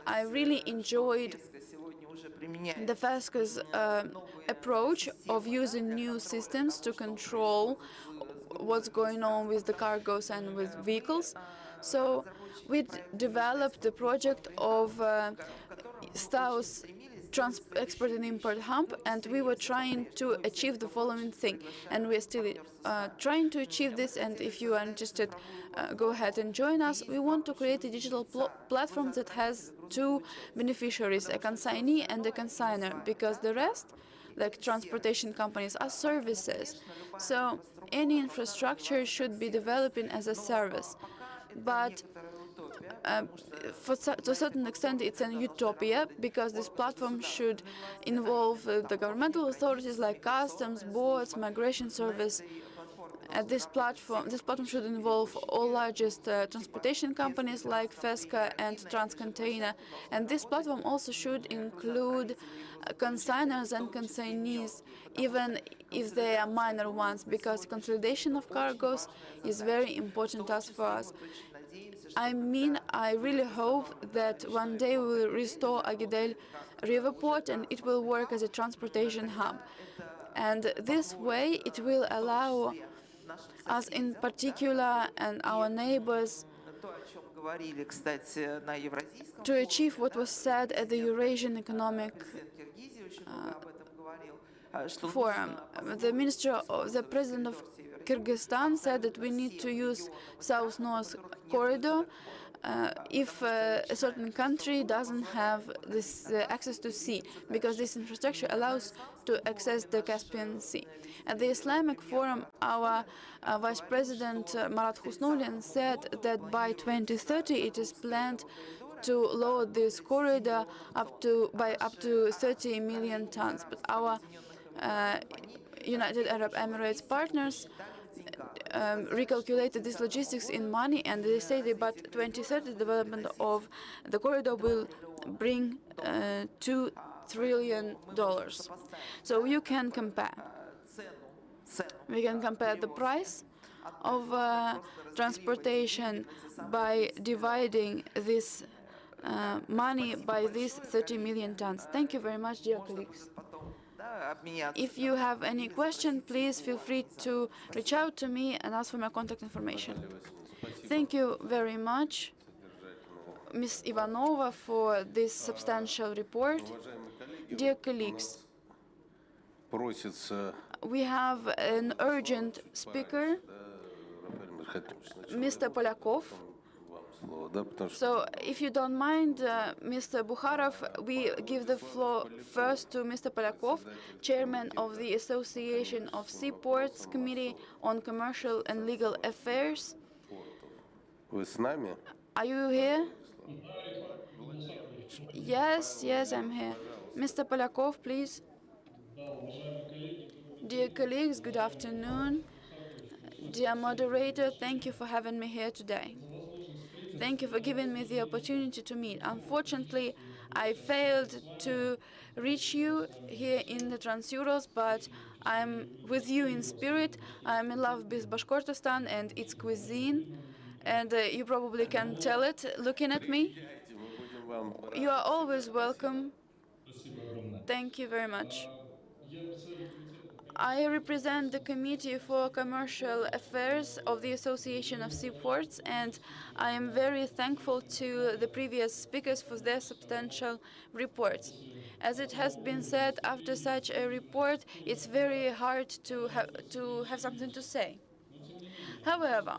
I really enjoyed the FESCA's approach of using new systems to control what's going on with the cargoes and with vehicles. So we developed the project of South Export and Import Hub, and we were trying to achieve the following thing, and we're still trying to achieve this. And if you are interested, go ahead and join us. We want to create a digital platform that has two beneficiaries, a consignee and a consigner, because the rest, like transportation companies, are services. So any infrastructure should be developing as a service. But to a certain extent, it's an utopia, because this platform should involve the governmental authorities like customs, boards, migration service. This platform should involve all largest transportation companies like FESCA and Transcontainer. And this platform also should include consigners and consignees, even if they are minor ones, because consolidation of cargoes is very important task for us. I mean, I really hope that one day we will restore Agidel River Port and it will work as a transportation hub. And this way it will allow us in particular and our neighbors to achieve what was said at the Eurasian Economic Forum. The president of Kyrgyzstan said that we need to use South-North corridor if a certain country doesn't have this access to sea, because this infrastructure allows to access the Caspian Sea. At the Islamic Forum, our Vice President Marat Husnulin said that by 2030 it is planned to load this corridor by up to 30 million tons. But our United Arab Emirates partners recalculated this logistics in money, and they say that by 2030 the development of the corridor will bring $2 trillion. So you can compare. We can compare the price of transportation by dividing this money by these 30 million tons. Thank you very much, dear colleagues. If you have any question, please feel free to reach out to me and ask for my contact information. Thank you very much, Ms. Ivanova, for this substantial report. Dear colleagues, we have an urgent speaker, Mr. Polyakov. So, if you don't mind, Mr. Bukharov, we give the floor first to Mr. Polyakov, Chairman of the Association of Seaports Committee on Commercial and Legal Affairs. Are you here? Yes, I'm here. Mr. Polyakov, please. Dear colleagues, good afternoon. Dear moderator, thank you for having me here today. Thank you for giving me the opportunity to meet. Unfortunately, I failed to reach you here in the Trans-Urals, but I'm with you in spirit. I'm in love with Bashkortostan and its cuisine, and you probably can tell it looking at me. You are always welcome. Thank you very much. I represent the Committee for Commercial Affairs of the Association of Seaports, and I am very thankful to the previous speakers for their substantial reports. As it has been said, after such a report, it's very hard to have something to say. However,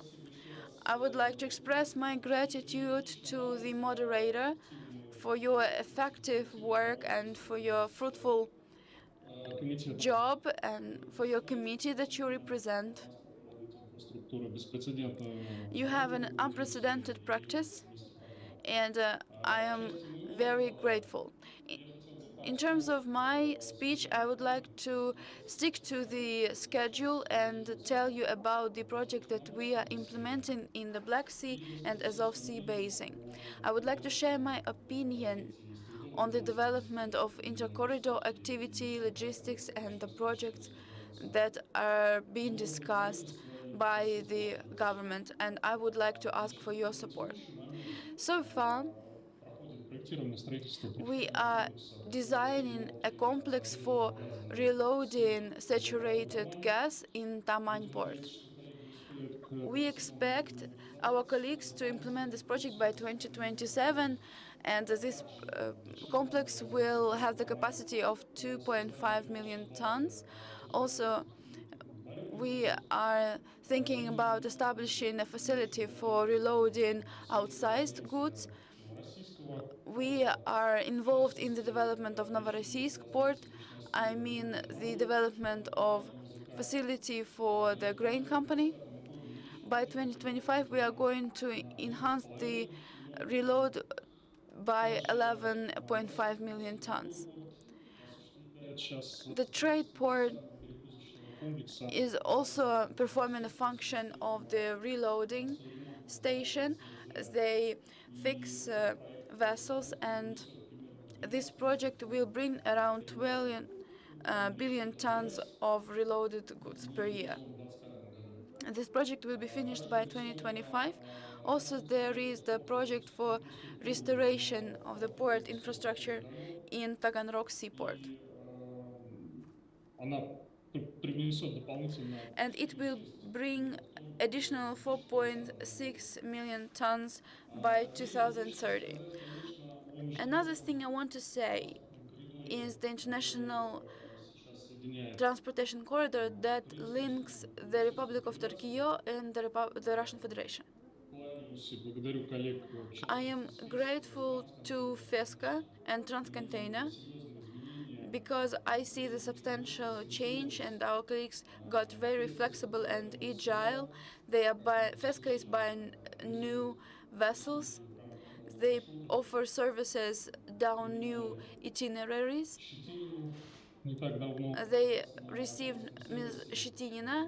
I would like to express my gratitude to the moderator for your effective work and for your fruitful job and for your committee that you represent. You have an unprecedented practice, and I am very grateful. In terms of my speech, I would like to stick to the schedule and tell you about the project that we are implementing in the Black Sea and Azov Sea basin. I would like to share my opinion on the development of intercorridor activity, logistics, and the projects that are being discussed by the government, and I would like to ask for your support. So far, we are designing a complex for reloading saturated gas in Tamань port. We expect our colleagues to implement this project by 2027, and this complex will have the capacity of 2.5 million tons. Also, we are thinking about establishing a facility for reloading outsized goods. We are involved in the development of Novorossiysk port. I mean the development of facility for the grain company. By 2025, we are going to enhance the reload by 11.5 million tons. The trade port is also performing a function of the reloading station. They fix vessels, and this project will bring around 12 billion tons of reloaded goods per year. This project will be finished by 2025. Also, there is the project for restoration of the port infrastructure in Taganrog seaport. And it will bring additional 4.6 million tons by 2030. Another thing I want to say is the international transportation corridor that links the Republic of Turkey and the Russian Federation. I am grateful to FESCA and Transcontainer because I see the substantial change, and our colleagues got very flexible and agile. FESCA is buying new vessels. they offer services down new itineraries. They received Ms. Shitinina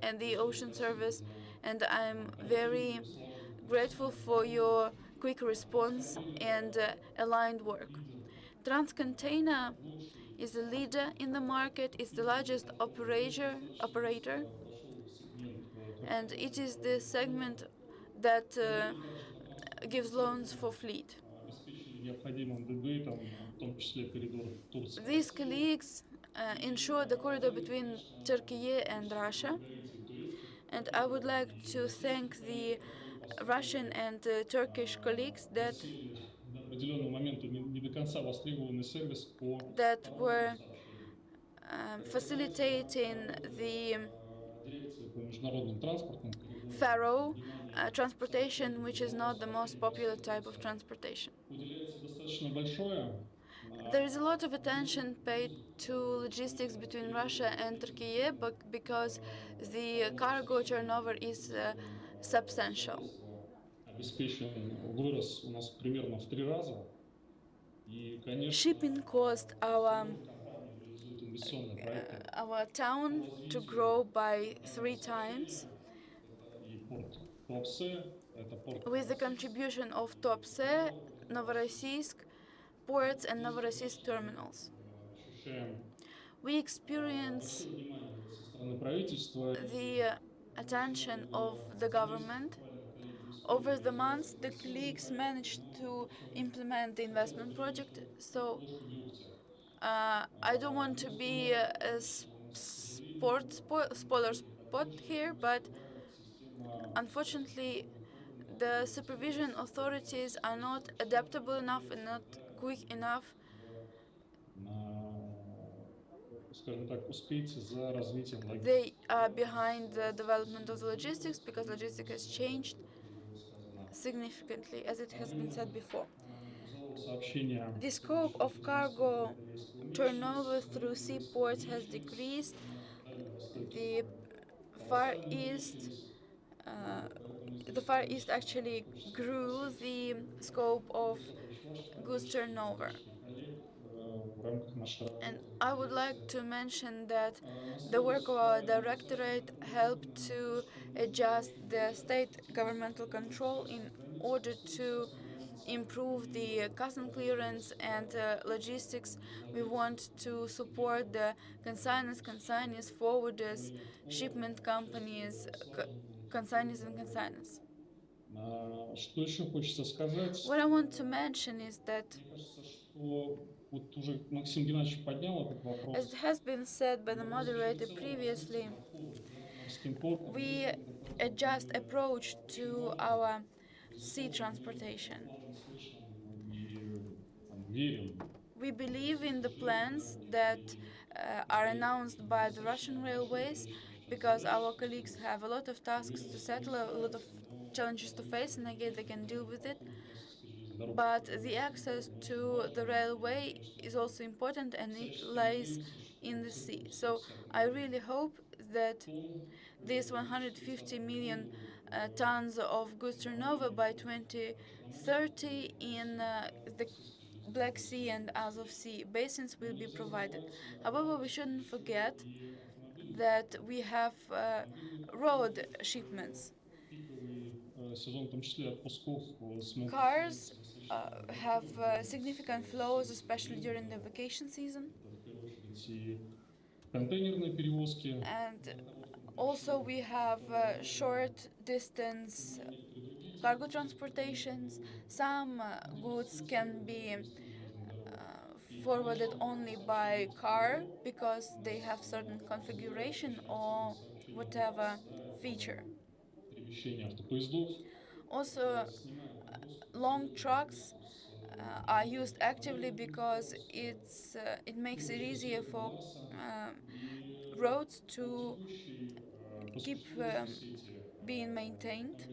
and the ocean service, and I'm very grateful for your quick response and aligned work. Transcontainer is a leader in the market, it's the largest operator, and it is the segment that gives loans for fleet. These colleagues ensure the corridor between Turkey and Russia, and I would like to thank the Russian and Turkish colleagues that were facilitating the Faro transportation, which is not the most popular type of transportation. There is a lot of attention paid to logistics between Russia and Turkey, but because the cargo turnover is substantial. Shipping caused our town to grow by 3 times with the contribution of Tuapse, Novorossiysk ports and Novorossiysk terminals. We experience the attention of the government. Over the months, the colleagues managed to implement the investment project, so I don't want to be a spoiler spot here, but unfortunately, the supervision authorities are not adaptable enough and not quick enough They are behind the development of the logistics because logistics has changed significantly, as it has been said before. The scope of cargo turnover through seaports has decreased. The Far East actually grew the scope of goods turnover. And I would like to mention that the work of our directorate helped to adjust the state governmental control in order to improve the custom clearance and logistics. We want to support the consignees, forwarders, shipment companies, consignees and consigners. What I want to mention is that, as it has been said by the moderator previously, we adjust approach to our sea transportation. We believe in the plans that are announced by the Russian railways because our colleagues have a lot of tasks to settle, a lot of challenges to face, and again they can deal with it. But the access to the railway is also important, and it lies in the sea. So I really hope that these 150 million tons of goods turnover by 2030 in the Black Sea and Azov Sea basins will be provided. However, we shouldn't forget that we have road shipments. Cars have significant flows, especially during the vacation season. And also we have short distance cargo transportations. Some goods can be forwarded only by car because they have certain configuration or whatever feature. Also, long trucks are used actively because it makes it easier for roads to keep being maintained.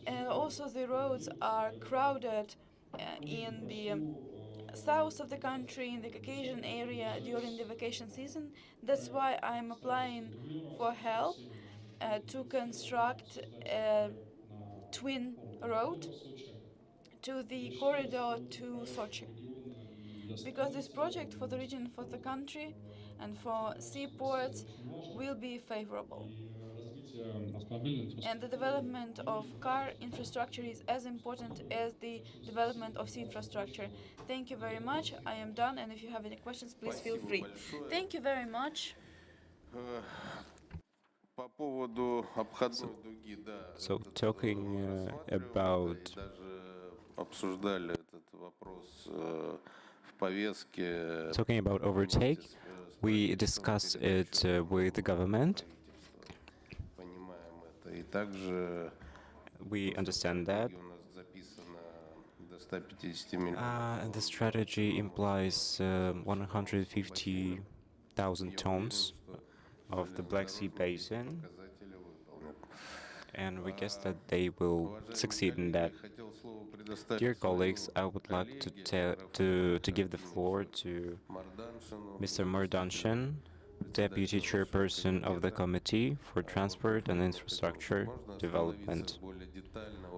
And also the roads are crowded in the south of the country, in the Caucasian area during the vacation season. That's why I'm applying for help to construct a twin road to the corridor to Sochi. Because this project for the region, for the country, and for seaports will be favorable. And the development of car infrastructure is as important as the development of sea infrastructure. Thank you very much. I am done, and if you have any questions, please feel free. Thank you very much. So talking about overtake, we discussed it with the government. We understand that. The strategy implies 150,000 tons of the Black Sea Basin, and we guess that they will succeed in that. Dear colleagues, I would like to give the floor to Mr. Mordanshin, Deputy Chairperson of the Committee for Transport and Infrastructure Development.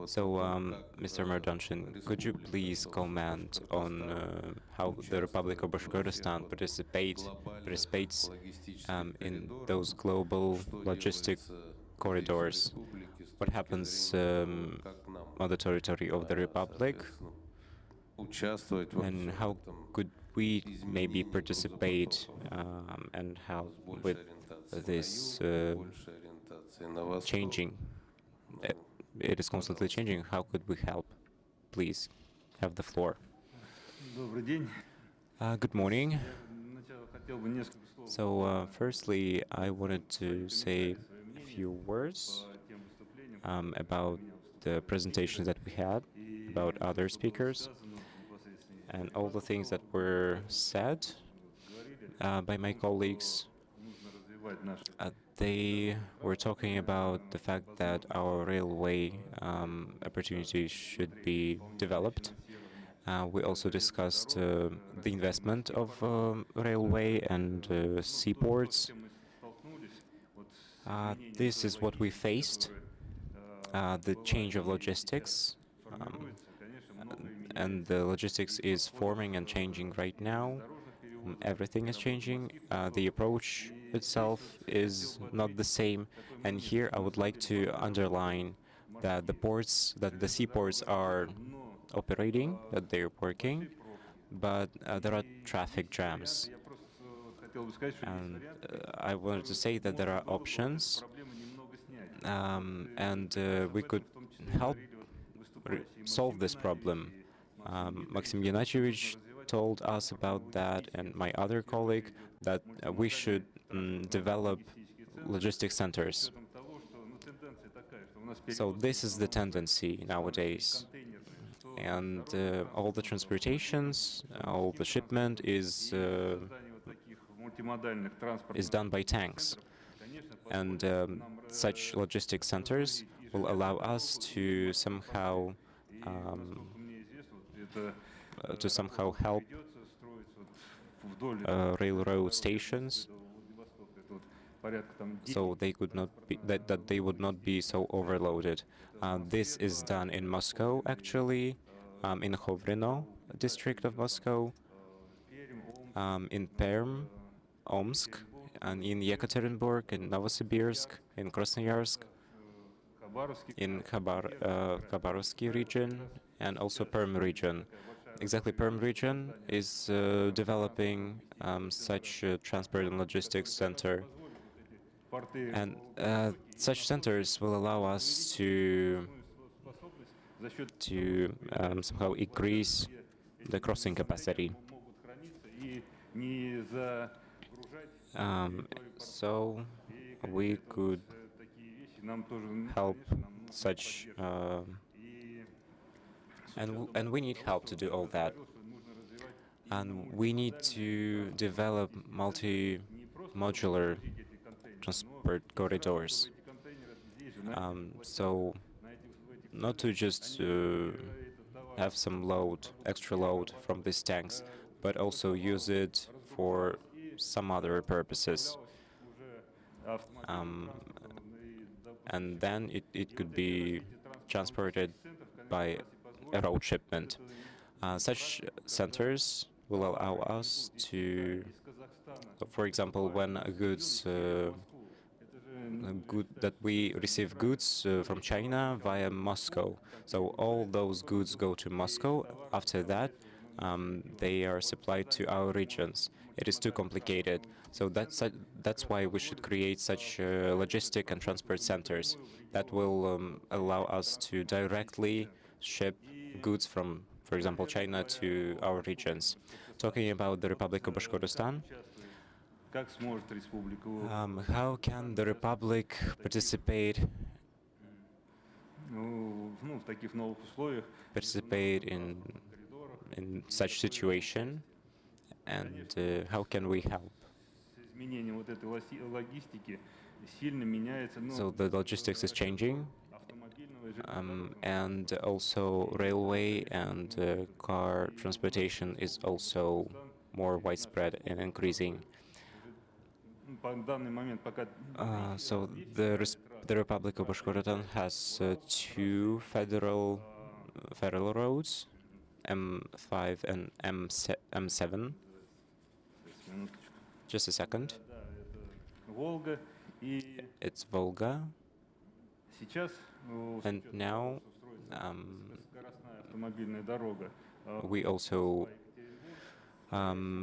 So, Mr. Mordanshin, could you please comment on how the Republic of Bashkortostan participates in those global logistic corridors? What happens on the territory of the Republic, and how could we maybe participate and how with this changing? It is constantly changing. How could we help? Please have the floor. Good morning. So firstly, I wanted to say a few words about the presentations that we had, about other speakers, and all the things that were said by my colleagues. They were talking about the fact that our railway opportunities should be developed. We also discussed the investment of railway and seaports. This is what we faced, the change of logistics, and the logistics is forming and changing right now. Everything is changing. The approach itself is not the same. And here I would like to underline that the seaports are operating, that they're working, but there are traffic jams. And I wanted to say that there are options, and we could help solve this problem. Maxim Gennadievich told us about that, and my other colleague, that we should develop logistics centers. So this is the tendency nowadays. And all the transportations, all the shipment is done by tanks. And such logistics centers will allow us to somehow help railroad stations, so they could not be that they would not be so overloaded. This is done in Moscow, actually, in Khovrino district of Moscow, in Perm, Omsk, and in Yekaterinburg, in Novosibirsk, in Krasnoyarsk, in Khabarovsky region, and also Perm region. Exactly, Perm region is developing such a transport and logistics center. And such centers will allow us to somehow increase the crossing capacity. So we could help such, and we need help to do all that. And we need to develop multi-modular transport corridors. So not to just have some extra load from these tanks, but also use it for some other purposes. and then it could be transported by a road shipment. Such centers will allow us to, for example, when that we receive goods from China via Moscow. So all those goods go to Moscow. After that, they are supplied to our regions. It is too complicated. So that's why we should create such logistic and transport centers that will allow us to directly ship goods from, for example, China to our regions. Talking about the Republic of Bashkortostan, how can the Republic participate in such situation, and how can we help? So the logistics is changing, and also railway and car transportation is also more widespread and increasing. So the Republic of Bashkortostan has two federal roads, M5 and M7. Just a second. It's Volga. And now we also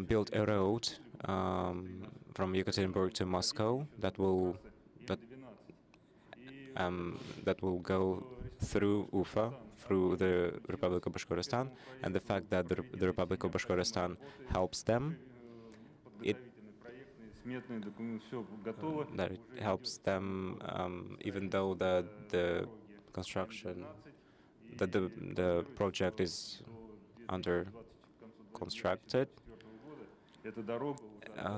built a road from Yekaterinburg to Moscow that will go through Ufa, through the Republic of Bashkortostan, and the fact that the Republic of Bashkortostan helps them, that it helps them, even though the construction, the project is under constructed.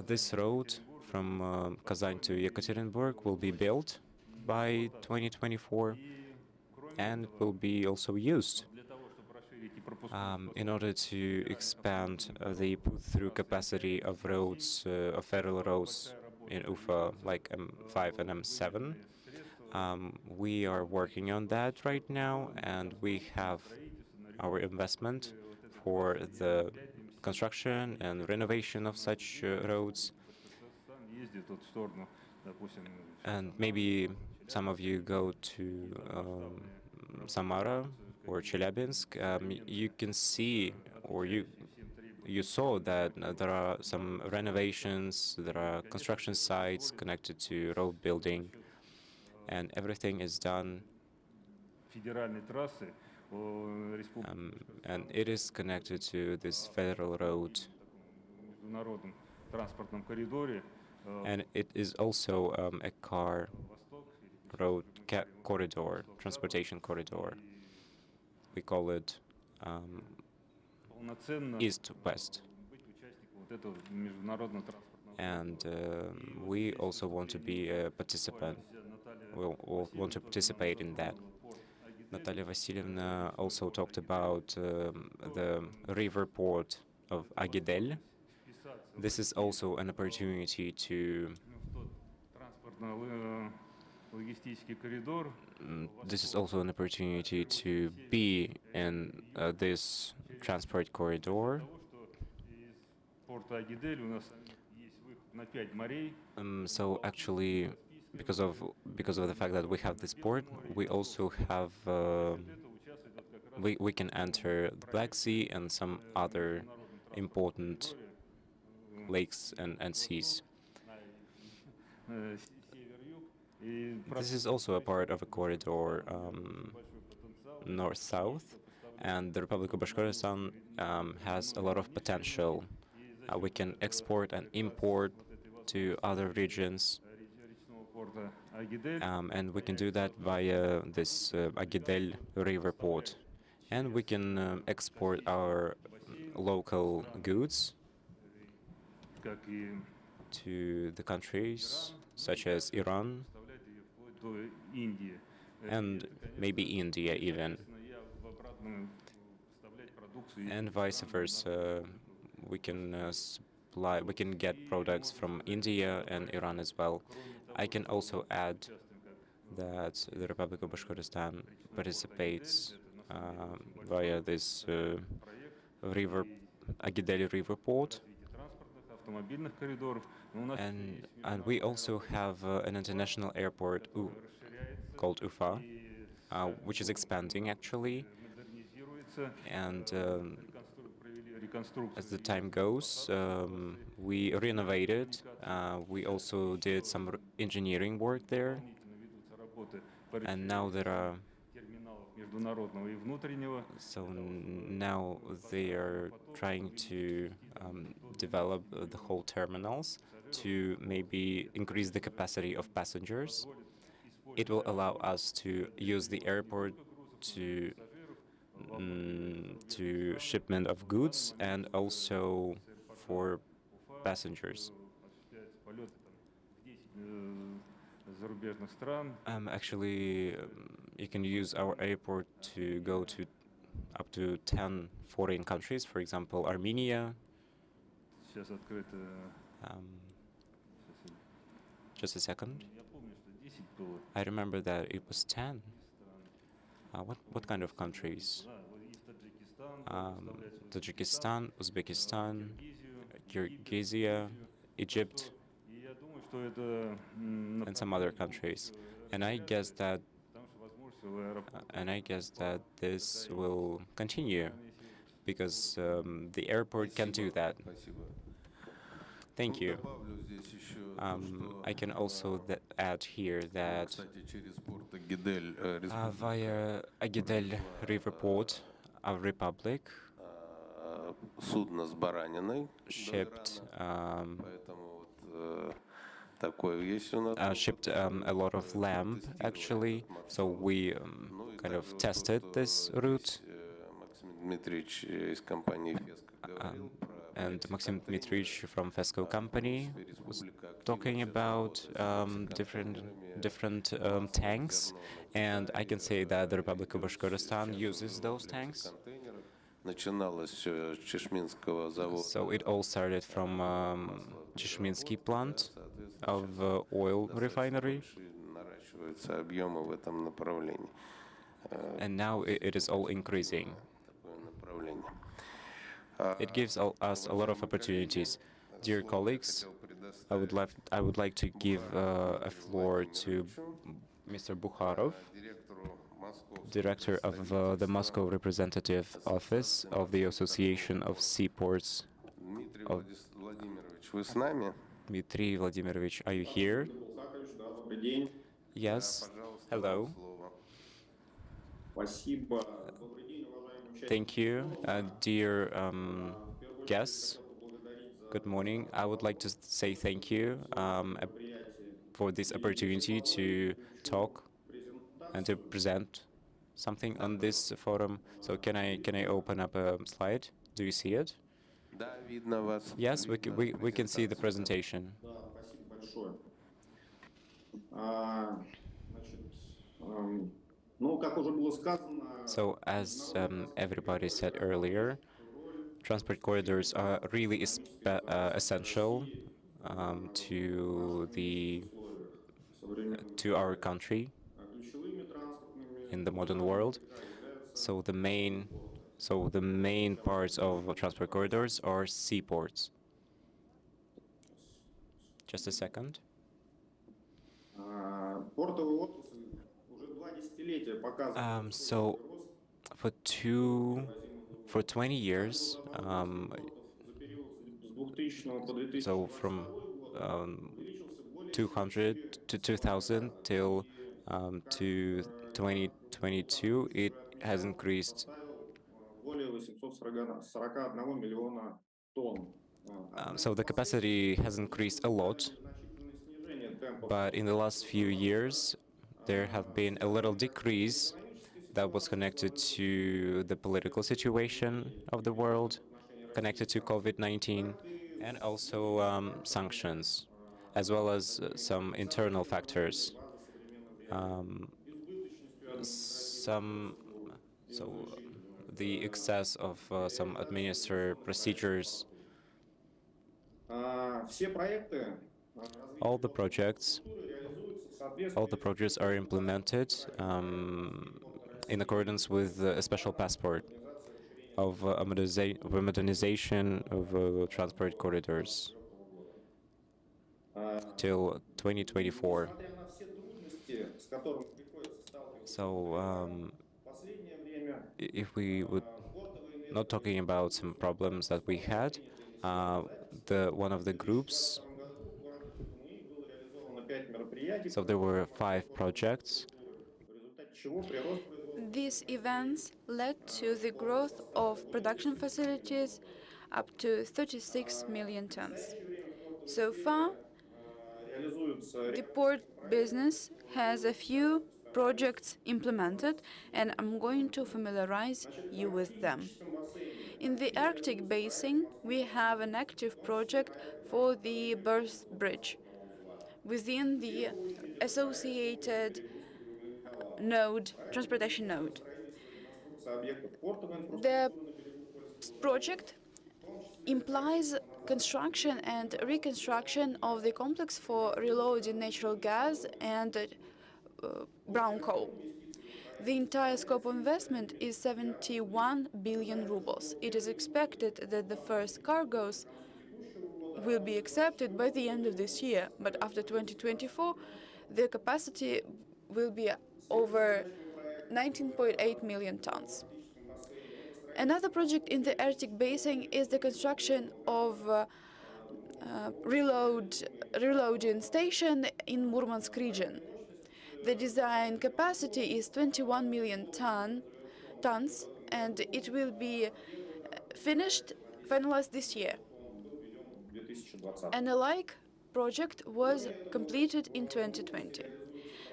This road from Kazan to Yekaterinburg will be built by 2024, and it will be also used in order to expand the put-through capacity of roads, of federal roads in Ufa, like M5 and M7. We are working on that right now, and we have our investment for the construction and renovation of such roads. And maybe some of you go to Samara or Chelyabinsk. You can see, or you saw that there are some renovations, there are construction sites connected to road building, and everything is done. And it is connected to this federal road. And it is also a car road corridor, transportation corridor. We call it east-west. And we also want to be a participant. We'll want to participate in that. Natalia Vasilievna also talked about the river port of Agidel. This is also an opportunity to be in this transport corridor. So actually, because of the fact that we have this port, we also have we can enter the Black Sea and some other important lakes and seas. This is also a part of a corridor, north-south, and the Republic of Bashkortostan has a lot of potential. We can export and import to other regions, and we can do that via this Agidel river port. And we can export our local goods to the countries such as Iran and maybe India even, and vice versa. We can get products from India and Iran as well. I can also add that the Republic of Bashkortostan participates via this river, Agideli River Port. And we also have an international airport called Ufa, which is expanding actually. And as the time goes, we renovated. We also did some engineering work there. And now there are so now they are trying to develop the whole terminals to maybe increase the capacity of passengers. It will allow us to use the airport to shipment of goods and also for passengers. Actually, you can use our airport to go to up to 10 foreign countries, for example, Armenia. Just a second. I remember that it was 10. What kind of countries? Tajikistan, Uzbekistan, Kyrgyzia, Egypt, and some other countries. And I guess that this will continue because the airport can do that. Thank you. I can also add here that via Agidel River Port, our republic shipped a lot of lamb, actually. So we kind of tested this route. And Maxim Dmitrich from FESCO company was talking about different tanks, and I can say that the Republic of Bashkortostan uses those tanks. So it all started from Chishminsky plant of oil refinery, and now it is all increasing. It gives us a lot of opportunities. Dear colleagues, I would like to give a floor to Mr. Bukharov, director of the Moscow Representative Office of the Association of Seaports. Dmitry Vladimirovich, are you here? Yes. Hello. Thank you, dear guests. Good morning. I would like to say thank you for this opportunity to talk and to present something on this forum. So can I open up a slide? Do you see it? Yes, we can see the presentation. So as everybody said earlier, transport corridors are really essential to our country in the modern world. So the main parts of transport corridors are seaports. Just a second. So for 20 years, so from 200 to 2000 till to 2022, it has increased. So the capacity has increased a lot, but in the last few years, there have been a little decrease that was connected to the political situation of the world, connected to COVID-19, and also sanctions, as well as some internal factors. The excess of some administrative procedures. All the projects All the projects are implemented in accordance with a special passport of a modernization of transport corridors till 2024. So if we would not talking about some problems that we had, one of the groups, so there were 5 projects. These events led to the growth of production facilities up to 36 million tons. So far, the port business has a few projects implemented, and I'm going to familiarize you with them. In the Arctic Basin, we have an active project for the Berth Bridge within the associated transportation node. The project implies construction and reconstruction of the complex for reloading natural gas and brown coal. The entire scope of investment is 71 billion rubles. It is expected that the first cargoes will be accepted by the end of this year, but after 2024, the capacity will be over 19.8 million tons. Another project in the Arctic Basin is the construction of reloading station in Murmansk region. The design capacity is 21 million tons, and it will be finalized this year. An alike project was completed in 2020.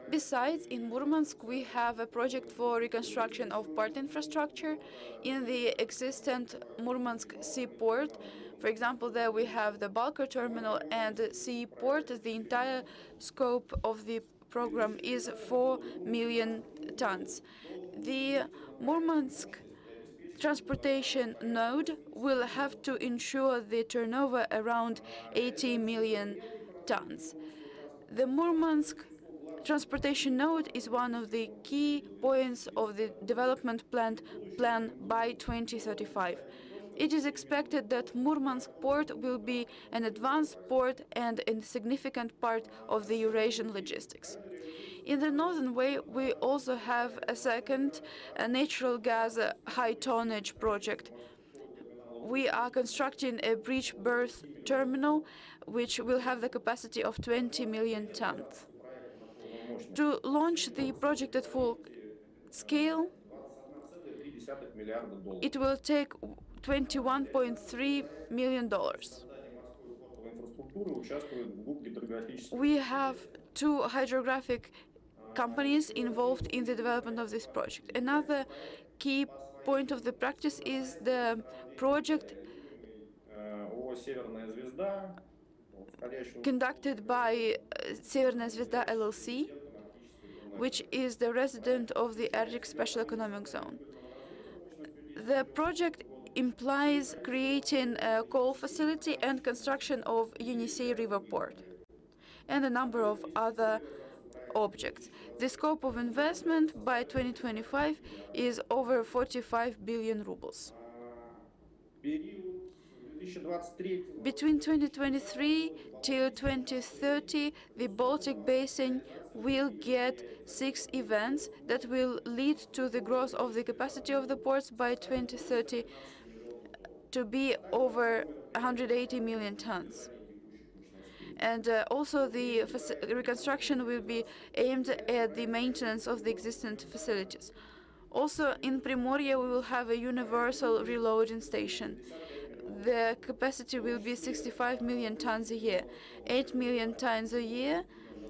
Besides, in Murmansk, we have a project for reconstruction of port infrastructure in the existing Murmansk seaport. For example, there we have the bulker terminal and the seaport. The entire scope of the program is 4 million tons. The Murmansk transportation node will have to ensure the turnover around 80 million tons. The Murmansk transportation node is one of the key points of the development plan by 2035. It is expected that Murmansk port will be an advanced port and a significant part of the Eurasian logistics. In the northern way, we also have a second natural gas high tonnage project. We are constructing a bridge berth terminal, which will have the capacity of 20 million tons. To launch the project at full scale, it will take $21.3 million. We have 2 hydrographic companies involved in the development of this project. Another key point of the practice is the project conducted by Severная Zvezda LLC, which is the resident of the Arctic Special Economic Zone. The project implies creating a coal facility and construction of Yenisei River port, and a number of other objects. The scope of investment by 2025 is over 45 billion rubles. Between 2023 till 2030, the Baltic Basin will get 6 events that will lead to the growth of the capacity of the ports by 2030 to be over 180 million tons. And also the reconstruction will be aimed at the maintenance of the existing facilities. Also in Primorye, we will have a universal reloading station. The capacity will be 65 million tons a year. 8 million tons a year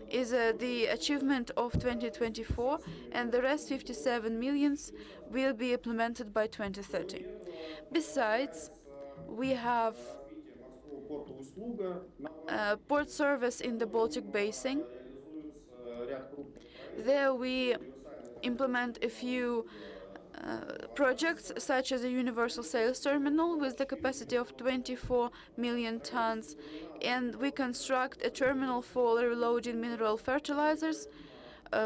is the achievement of 2024, and the rest 57 millions will be implemented by 2030. Besides, we have port service in the Baltic Basin. There we implement a few projects such as a universal sales terminal with the capacity of 24 million tons, and we construct a terminal for reloading mineral fertilizers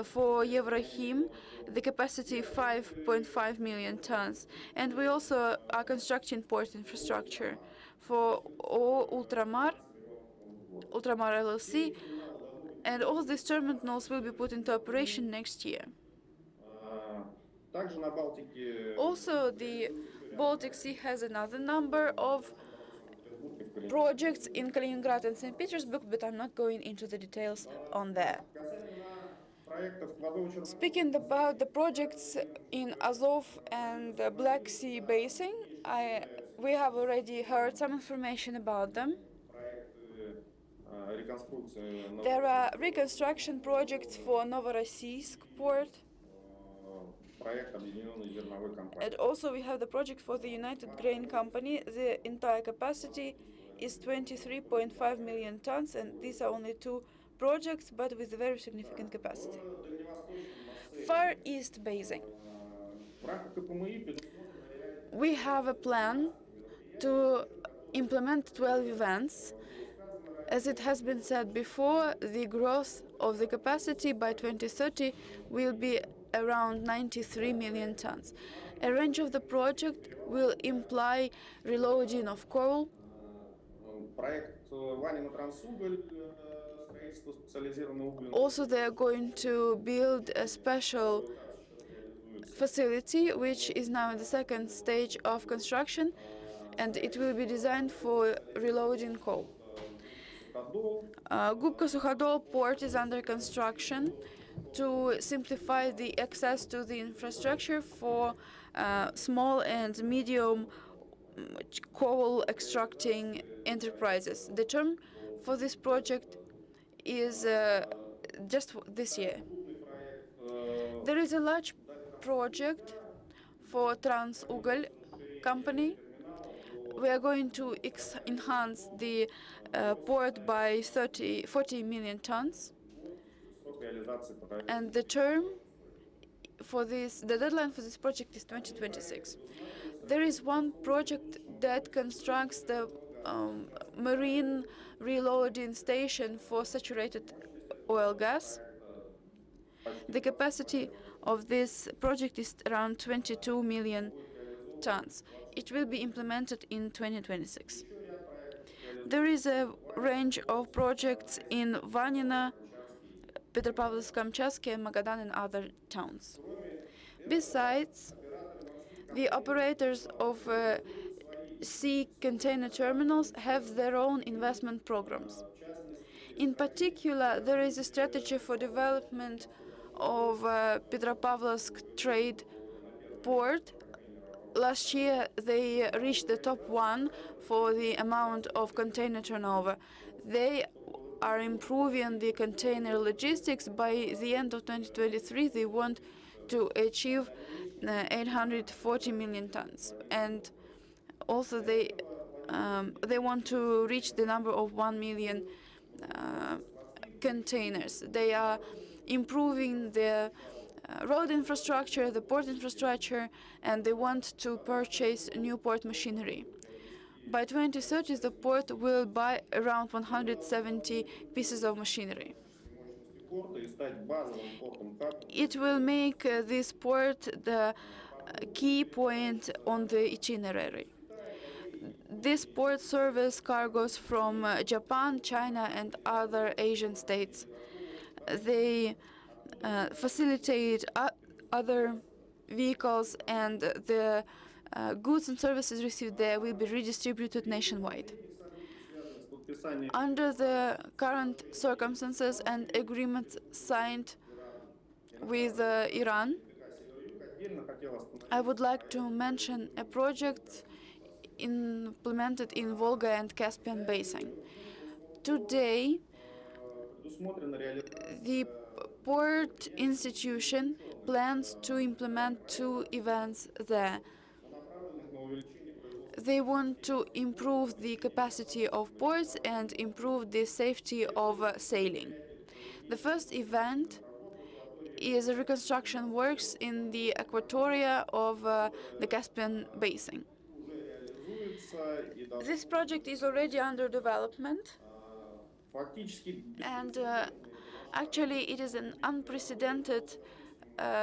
for Yevrahim, the capacity 5.5 million tons. And we also are constructing port infrastructure for Ultramar LLC, and all these terminals will be put into operation next year. Also, the Baltic Sea has another number of projects in Kaliningrad and St. Petersburg, but I'm not going into the details on that. Speaking about the projects in Azov and the Black Sea Basin, we have already heard some information about them. There are reconstruction projects for Novorossiysk port. And also we have the project for the United Grain Company. The entire capacity is 23.5 million tons, and these are only two projects, but with a very significant capacity. Far East Basin. We have a plan to implement 12 events. As it has been said before, the growth of the capacity by 2030 will be around 93 million tons. A range of the project will imply reloading of coal. Also, they are going to build a special facility, which is now in the second stage of construction, and it will be designed for reloading coal. Gubka-Sukhodol port is under construction to simplify the access to the infrastructure for small and medium coal extracting enterprises. The term for this project is just this year. There is a large project for Transugol company. We are going to enhance the port by 40 million tons. And the deadline for this project is 2026. There is one project that constructs the marine reloading station for saturated oil gas. The capacity of this project is around 22 million tons. It will be implemented in 2026. There is a range of projects in Vanina, Petropavlovsk-Kamchatsky, Magadan, and other towns. Besides, the operators of sea container terminals have their own investment programs. In particular, there is a strategy for development of Petropavlovsk trade port. Last year, they reached the top one for the amount of container turnover. They are improving the container logistics. By the end of 2023, they want to achieve 840 million tons. And also, they want to reach the number of 1 million containers. They are improving the road infrastructure, the port infrastructure, and they want to purchase new port machinery. By 2030, the port will buy around 170 pieces of machinery. It will make this port the key point on the itinerary. This port serves cargoes from Japan, China, and other Asian states. They facilitate other vehicles, and the goods and services received there will be redistributed nationwide. Under the current circumstances and agreements signed with Iran, I would like to mention a project implemented in Volga and Caspian Basin. Today, the Port Institution plans to implement two events there. They want to improve the capacity of ports and improve the safety of sailing. The first event is reconstruction works in the aquatoria of the Caspian Basin. This project is already under development, and actually it is an unprecedented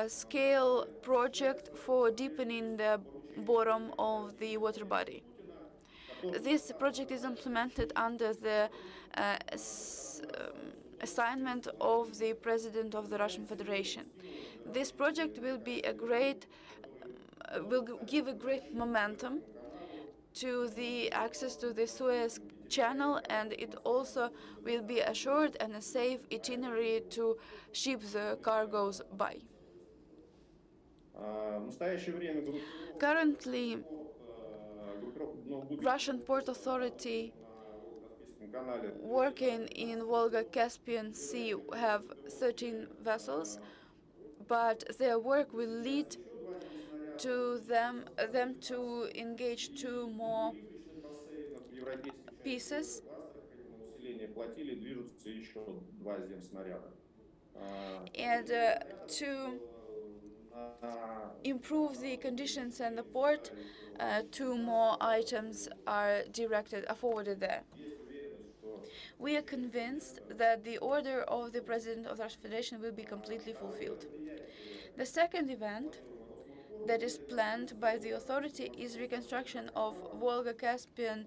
scale project for deepening the bottom of the water body. This project is implemented under the assignment of the President of the Russian Federation. This project will be a great, will give a great momentum to the access to the Suez Channel, and it also will be assured and a safe itinerary to ship the cargoes by. Currently, Russian Port Authority working in Volga-Caspian Sea have 13 vessels, but their work will lead to them to engage 2 more pieces. And to improve the conditions in the port, 2 more items are forwarded there. We are convinced that the order of the President of the Russian Federation will be completely fulfilled. The second event that is planned by the authority is reconstruction of Volga-Caspian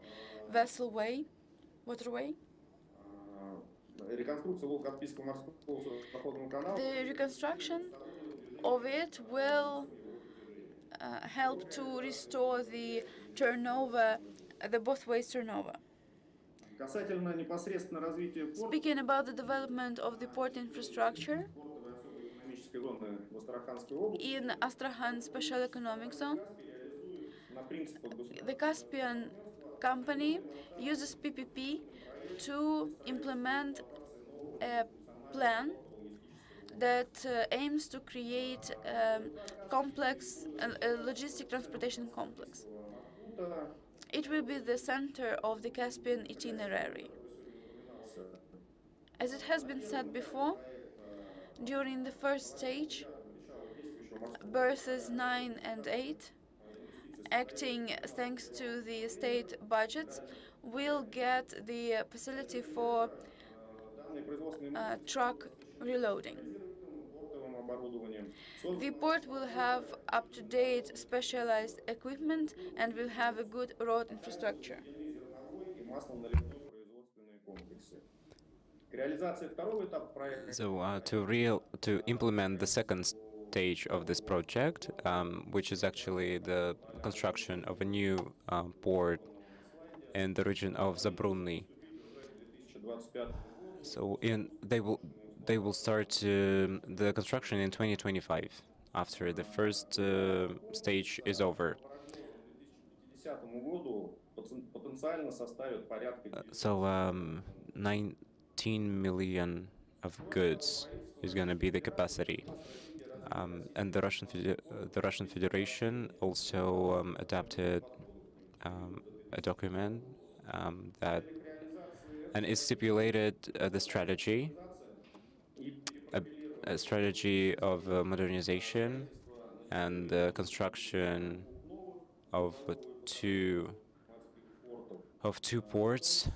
waterway. The reconstruction of it will help to restore the turnover, the both ways turnover. Speaking about the development of the port infrastructure in Astrakhan Special Economic Zone, the Caspian company uses PPP to implement a plan that aims to create a logistic transportation complex. It will be the center of the Caspian itinerary. As it has been said before, during the first stage, berths 9 and 8, acting thanks to the state budgets, will get the facility for truck reloading. The port will have up-to-date specialized equipment and will have a good road infrastructure. So to implement the second stage of this project, which is actually the construction of a new port in the region of Zabrunny. So they will start the construction in 2025, after the first stage is over. So 19 million of goods is going to be the capacity. And the Russian Federation also adopted a document that and it stipulated the strategy, a strategy of modernization and the construction of two ports,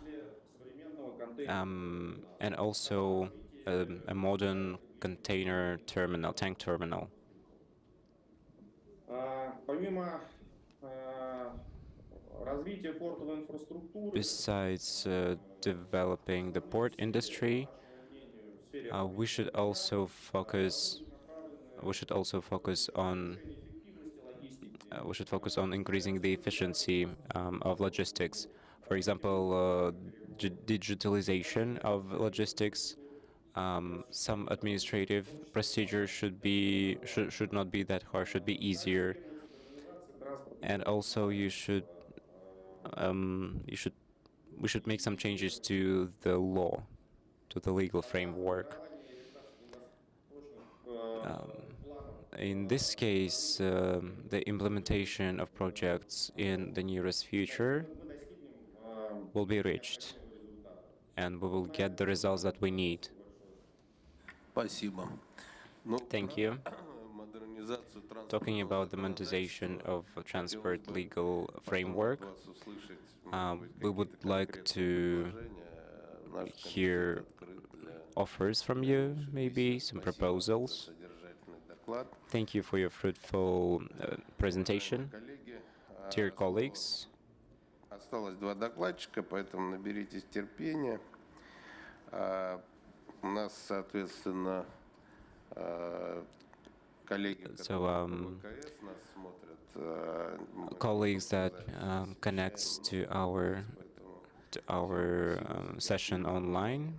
and also a modern container terminal, tank terminal. Besides developing the port industry, we should also focus on increasing the efficiency of logistics. For example, digitalization of logistics. Some administrative procedures should not be that hard, should be easier. And also we should make some changes to the law, to the legal framework. In this case, the implementation of projects in the nearest future will be reached, and we will get the results that we need. Спасибо. Thank you. Talking about the modernization of transport legal framework, we would like to hear offers from you, maybe some proposals. Thank you for your fruitful presentation. Dear colleagues, Осталось 2 докладчика, поэтому наберитесь терпения. У нас, соответственно, коллеги, которые ВКС нас смотрят. Colleagues that connects to our session online,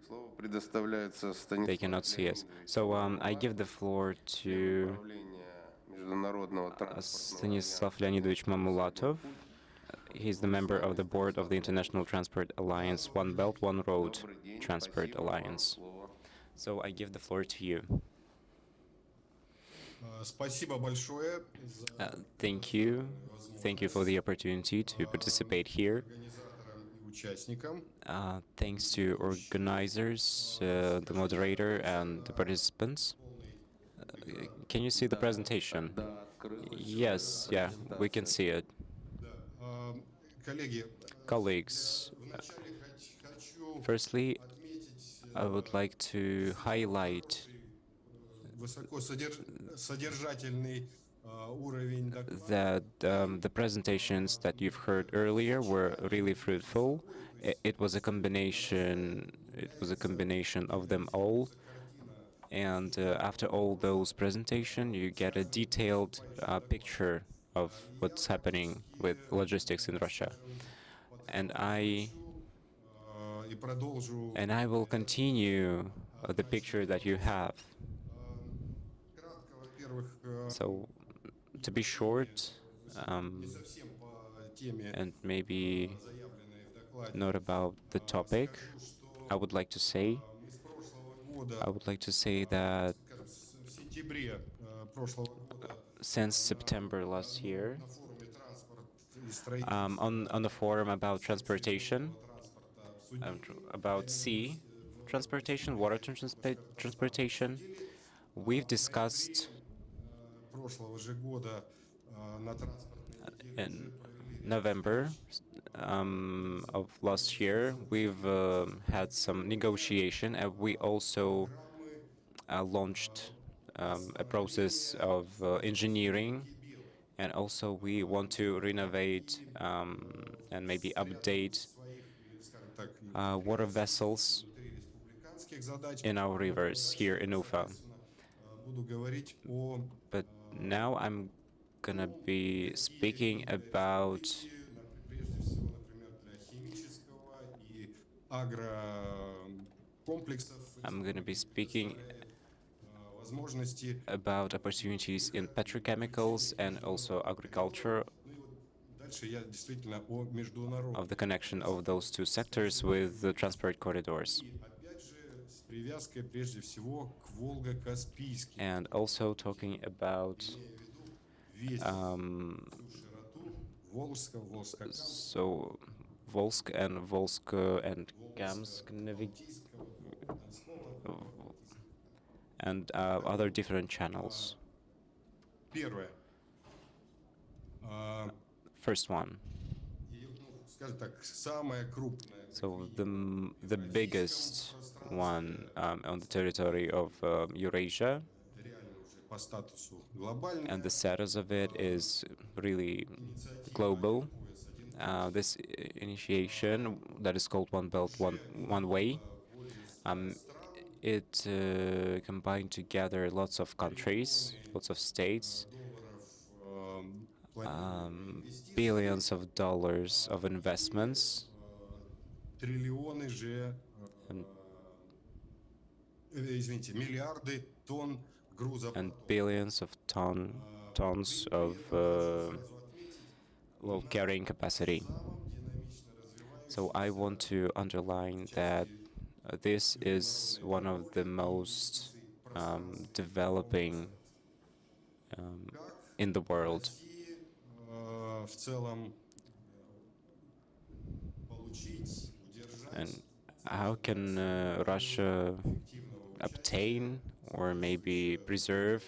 Слово предоставляется they cannot see us. So I give the floor to Международного транспортного. Stanislav Leonidovich Mamulatov. He's the member of the board of the International Transport Alliance, One Belt, One Road Transport Alliance. So I give the floor to you. Thank you. Thank you for the opportunity to participate here. Thanks to organizers, the moderator, and the participants. Can you see the presentation? Yes, yeah, we can see it. Colleagues, firstly, I would like to highlight that the presentations that you've heard earlier were really fruitful. It was a combination. It was a combination of them all. And after all those presentations, you get a detailed picture of what's happening with logistics in Russia. And I will continue the picture that you have. So, to be short, and maybe not about the topic, I would like to say that since September last year, on the forum about transportation, about sea transportation, water transportation, we've discussed in November of last year, we've had some negotiation, and we also launched a process of engineering, and also we want to renovate and maybe update water vessels in our rivers here in Ufa. But now I'm gonna be speaking about opportunities in petrochemicals and also agriculture, of the connection of those two sectors with the transport corridors. And also talking about so Volsk and Kamsk and other different channels. First one. So the biggest one on the territory of Eurasia, and the status of it is really global. This initiation that is called One Belt, One Way, it combined together lots of countries, lots of states, billions of dollars of investments, and billions of tons of load carrying capacity. So I want to underline that this is one of the most developing in the world. And how can Russia obtain or maybe preserve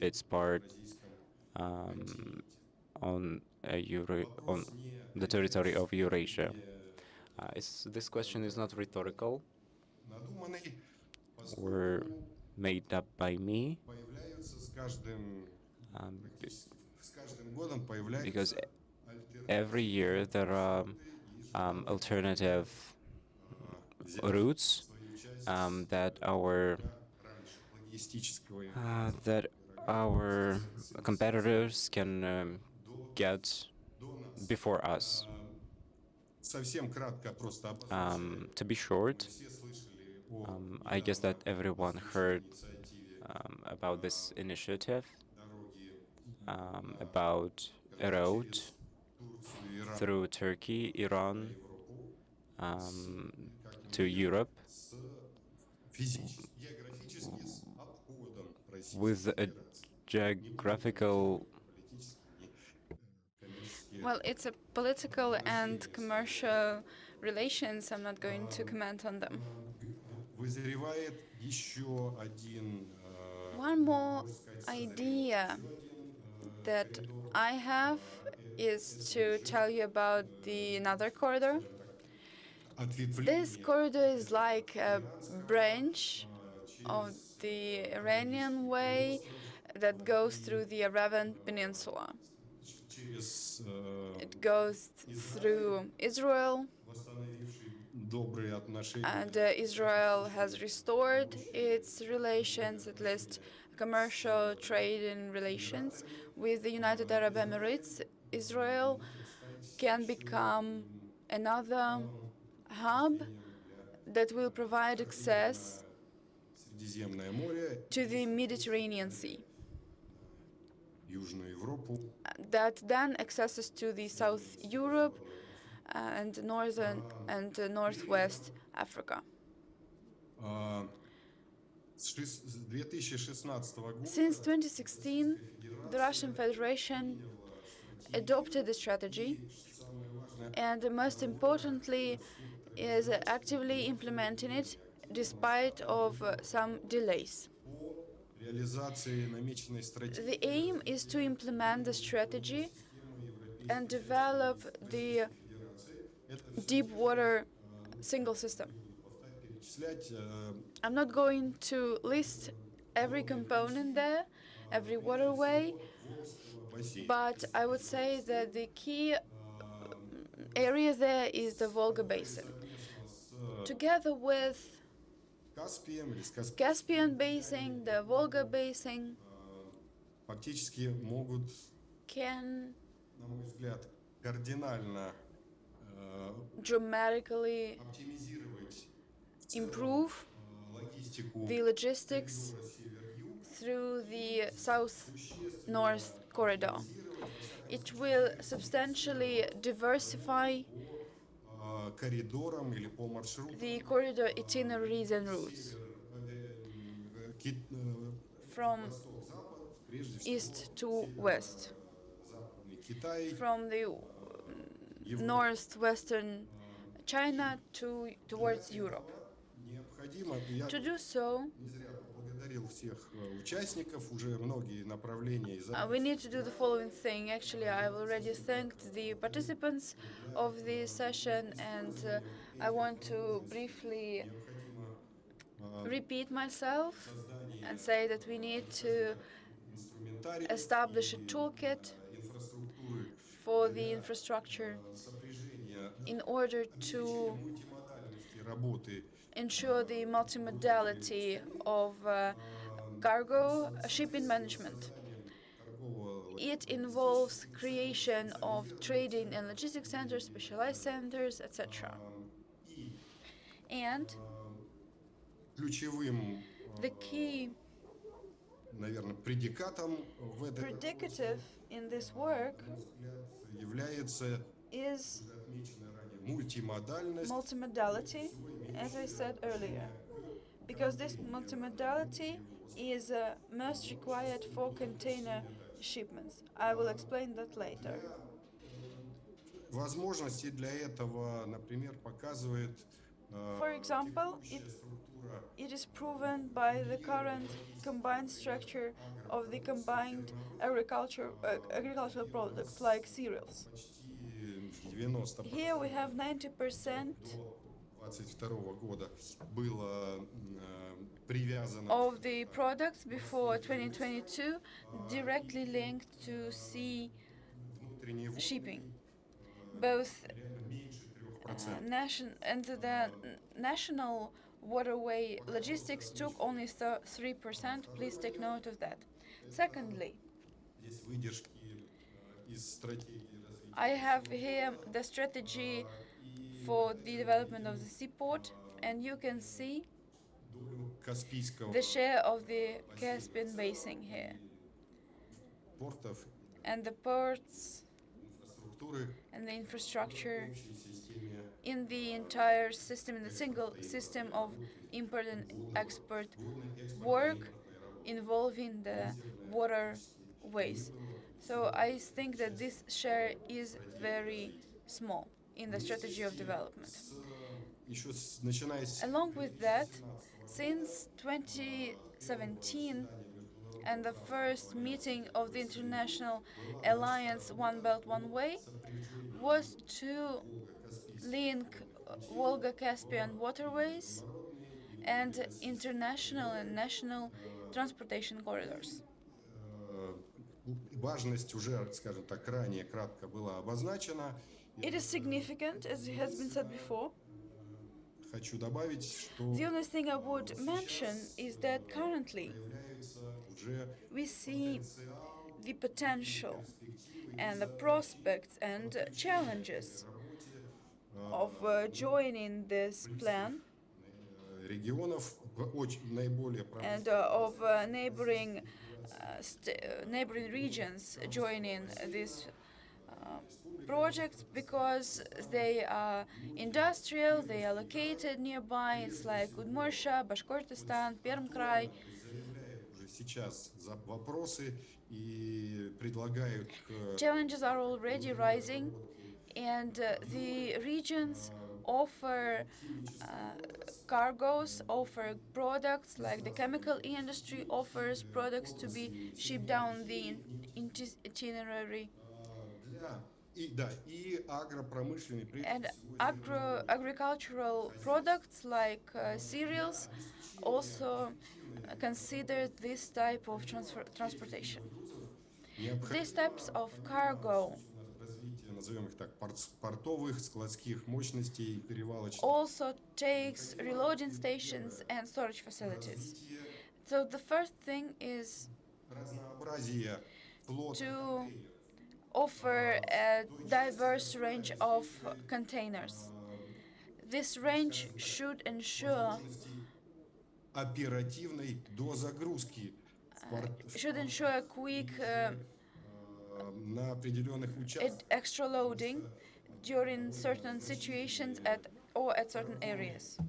its part on on the territory of Eurasia. This question is not rhetorical or made up by me, because every year there are alternative routes that our competitors can get before us. To be short, I guess that everyone heard about this initiative, about a road through Turkey, Iran, to Europe, with a geographical. Well, it's a political and commercial relations. I'm not going to comment on them. One more idea that I have is to tell you about another corridor. This corridor is like a branch of the Iranian way that goes through the Arabian Peninsula. It goes through Israel, and Israel has restored its relations, at least commercial trade and relations, with the United Arab Emirates. Israel can become another hub that will provide access to the Mediterranean Sea, that then accesses to the South Europe and Northern and Northwest Africa. Since 2016, the Russian Federation adopted the strategy, and most importantly is actively implementing it despite of some delays. The aim is to implement the strategy and develop the deep water single system. I'm not going to list every component there, every waterway, but I would say that the key area there is the Volga Basin. Together with Caspian Basin, the Volga Basin can dramatically improve the logistics through the south-north corridor. It will substantially diversify the corridor itineraries and routes from east to west, from the northwestern China towards Europe. To do so, we need to do the following thing. Actually, I've already thanked the participants of the session, and I want to briefly repeat myself and say that we need to establish a toolkit for the infrastructure in order to ensure the multimodality of cargo shipping management. It involves creation of trading and logistics centers, specialized centers, etc. And the key predicative in this work is multimodality, as I said earlier, because this multimodality is most required for container shipments. I will explain that later. For example, it It is proven by the current combined structure of the combined agricultural products like cereals. Here we have 90% of the products before 2022 directly linked to sea shipping. Both the national waterway logistics took only 3%. Please take note of that. Secondly, I have here the strategy for the development of the seaport, and you can see the share of the Caspian Basin here, and the ports and the infrastructure in the entire system, in the single system of import and export work involving the waterways. So I think that this share is very small in the strategy of development. Along with that, since 2017 and the first meeting of the International Alliance One Belt, One Way was to link Volga-Caspian waterways and international and national transportation corridors. It is significant, as has been said before. The only thing I would mention is that currently we see the potential and the prospects and challenges of joining this plan and of neighboring regions joining this project, because they are industrial, they are located nearby. It's like Udmurtia, Bashkortostan, Perm Krai. Challenges are already rising, and the regions offer cargoes, offer products, like the chemical industry offers products to be shipped down the itinerary. And agricultural products like cereals also consider this type of transportation. These types of cargo also takes reloading stations and storage facilities. So the first thing is to offer a diverse range of containers. This range should ensure a quick extra loading during certain situations at certain areas.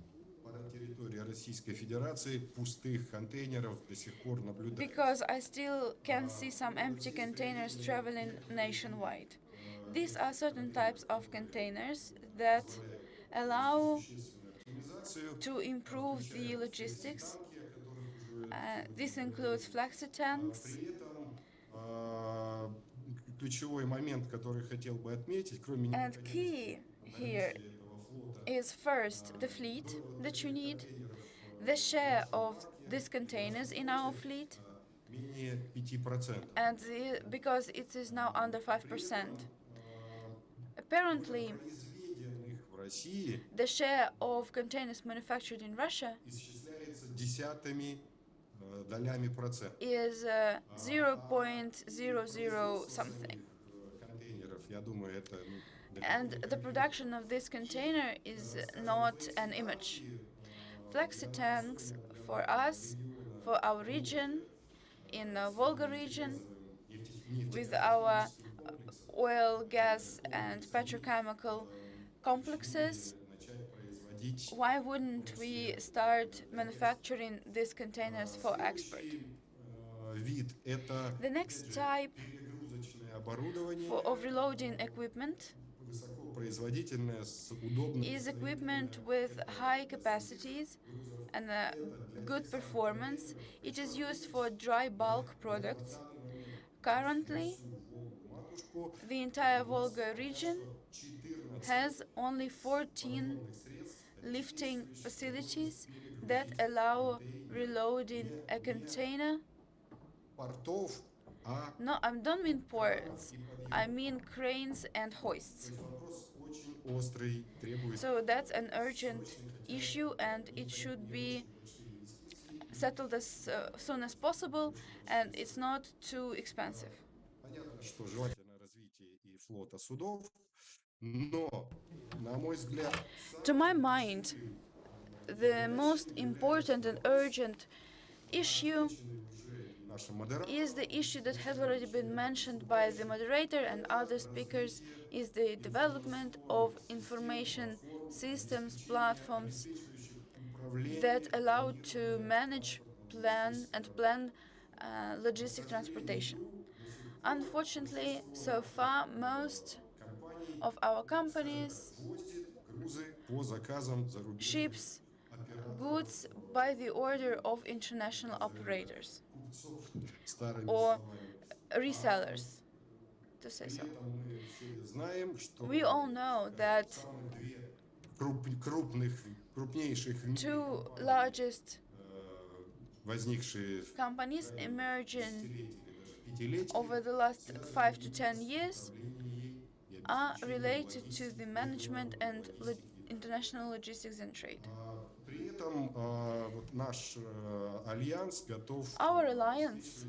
Because I still can see some empty containers traveling nationwide. These are certain types of containers that allow to improve the logistics. This includes flexi tanks. And key here is first the fleet that you need, the share of these containers in our fleet, and because it is now under 5%. Apparently, the share of containers manufactured in Russia is 0.00 something. And the production of this container is not an image. Flexi tanks for us, for our region, in the Volga region, with our oil, gas, and petrochemical complexes, why wouldn't we start manufacturing these containers for export? The next type of reloading equipment is equipment with high capacities and good performance. It is used for dry bulk products. Currently, the entire Volga region has only 14 lifting facilities that allow reloading a container. No, I don't mean ports. I mean cranes and hoists. So that's an urgent issue, and it should be settled as soon as possible, and it's not too expensive. To my mind, the most important and urgent issue is the issue that has already been mentioned by the moderator and other speakers, is the development of information systems, platforms that allow to manage, plan logistic transportation. Unfortunately, so far, most of our companies ships goods by the order of international operators or resellers, to say so. We all know that two largest companies emerging over the last 5 to 10 years are related to the management and international logistics and trade. Our alliance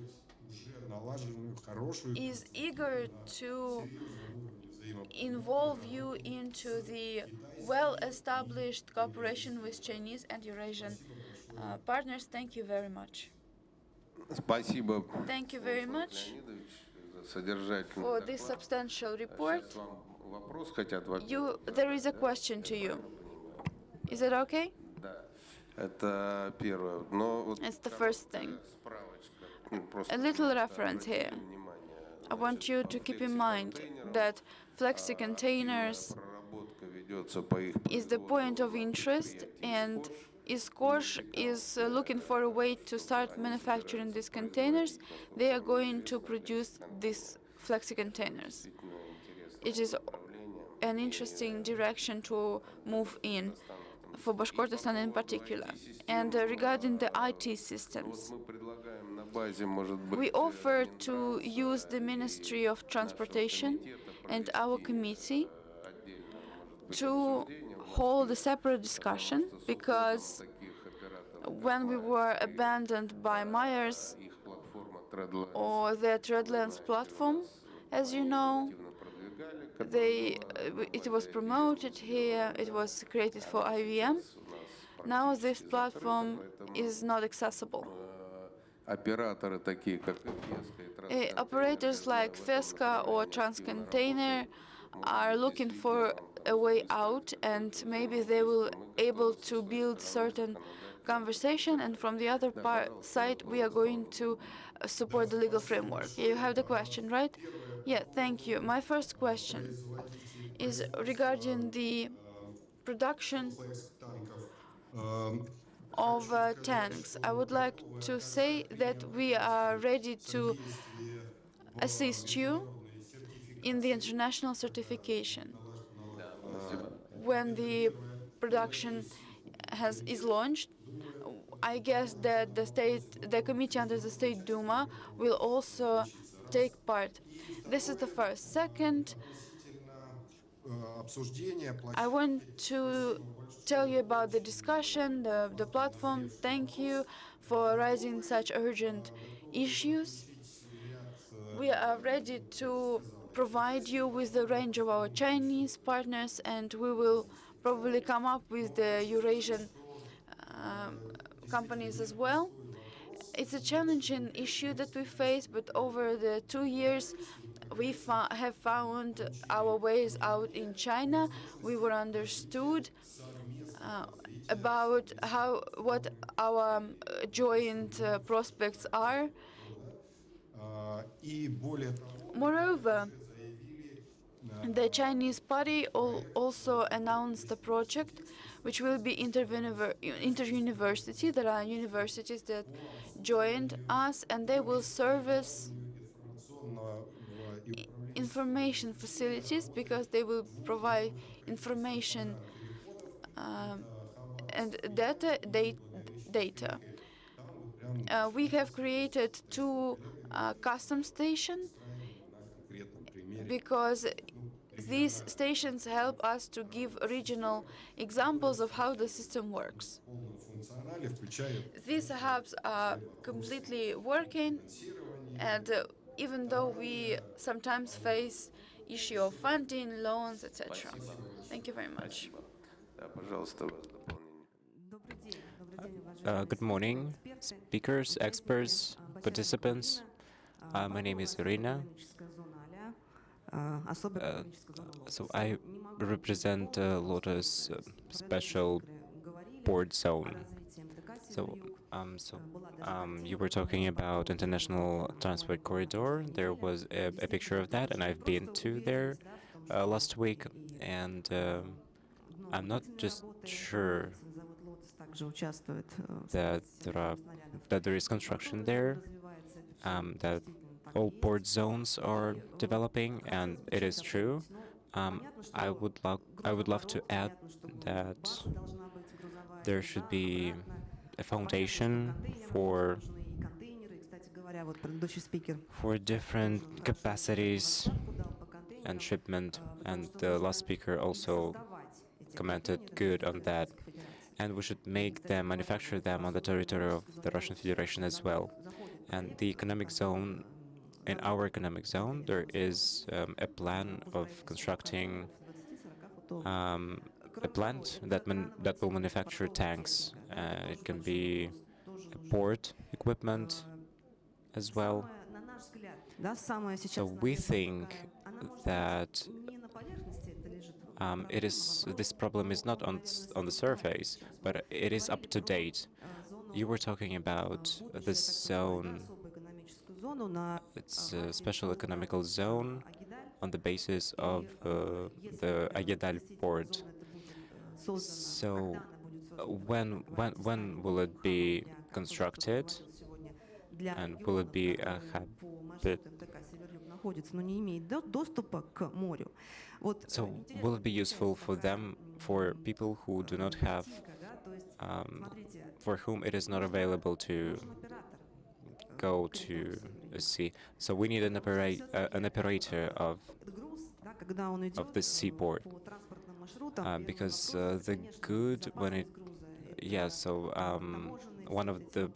is eager to involve you into the well-established cooperation with Chinese and Eurasian partners. Thank you very much. Спасибо. Thank you very much for this substantial report. There is a question to you. Is it okay? Это первое. Но It's the first thing. A little reference here. I want you to keep in mind that flexi containers is the point of interest, and Iskosh is looking for a way to start manufacturing these containers. They are going to produce these flexi containers. It is an interesting direction to move in, for Bashkortostan in particular. And regarding the IT systems, we offer to use the Ministry of Transportation and our committee to hold a separate discussion, because when we were abandoned by Myers or their Threadlands platform, as you know, it was promoted here, it was created for IVM. Now this platform is not accessible. Operators like Feska or Transcontainer are looking for a way out, and maybe they will able to build certain conversation, and from the other side we are going to support the legal framework. You have the question, right? Yeah, thank you. My first question is regarding the production of tanks. I would like to say that we are ready to assist you in the international certification. When the production is launched, I guess that the committee under the State Duma will also take part. This is the first. Second, I want to tell you about the discussion, the platform. Thank you for raising such urgent issues. We are ready to provide you with the range of our Chinese partners, and we will probably come up with the Eurasian companies as well. It's a challenging issue that we face, but over the 2 years, we have found our ways out in China. We were understood about what our joint prospects are. Moreover, The Chinese party also announced a project which will be inter-university. There are universities that joined us, and they will service information facilities because they will provide information and data. We have created two custom stations because these stations help us to give regional examples of how the system works. These hubs are completely working, and even though we sometimes face issue of funding, loans, etc. Thank you very much. Good morning, speakers, experts, participants. My name is Irina. So I represent Lotus Special Port Zone. So you were talking about international transport corridor. There was a picture of that, and I've been to there last week, and I'm not just sure that there is construction there, that all port zones are developing, and it is true. I would love to add that there should be a foundation for different capacities and shipment, and the last speaker also commented good on that. And we should make them, manufacture them on the territory of the Russian Federation as well. And the economic zone, in our economic zone, there is a plan of constructing a plant that will manufacture tanks. It can be a port equipment as well. So we think that this problem is not on the surface, but it is up to date. You were talking about this zone. It's a special economical zone on the basis of the Agedal port. So when will it be constructed, and will it be a habit? So will it be useful for them, for people who do not have, for whom it is not available to go to the sea? So we need an operator of the seaport, because the good when it, yeah. So one of the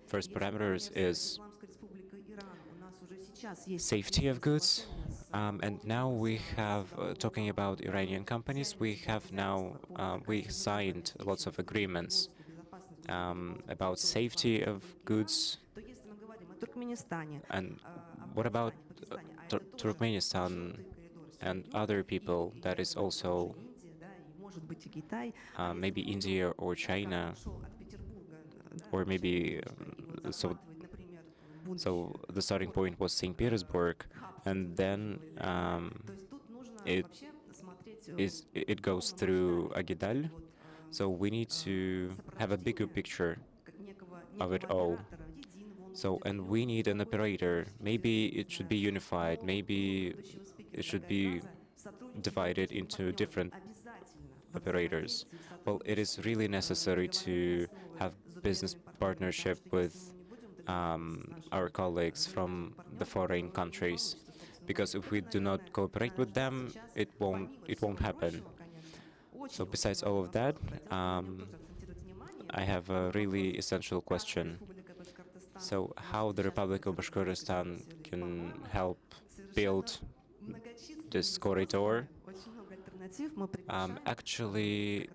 first parameters is safety of goods, and now we have, talking about Iranian companies, we have now, we signed lots of agreements about safety of goods. And what about Turkmenistan and other people? That is also maybe India or China, or maybe so the starting point was St. Petersburg, and then it goes through Agedal. So we need to have a bigger picture of it all. So, and we need an operator. Maybe it should be unified. Maybe it should be divided into different operators. Well, it is really necessary to have business partnership with our colleagues from the foreign countries, because if we do not cooperate with them, it won't happen. So besides all of that, I have a really essential question. So how the Republic of Bashkortostan can help build this corridor? Actually,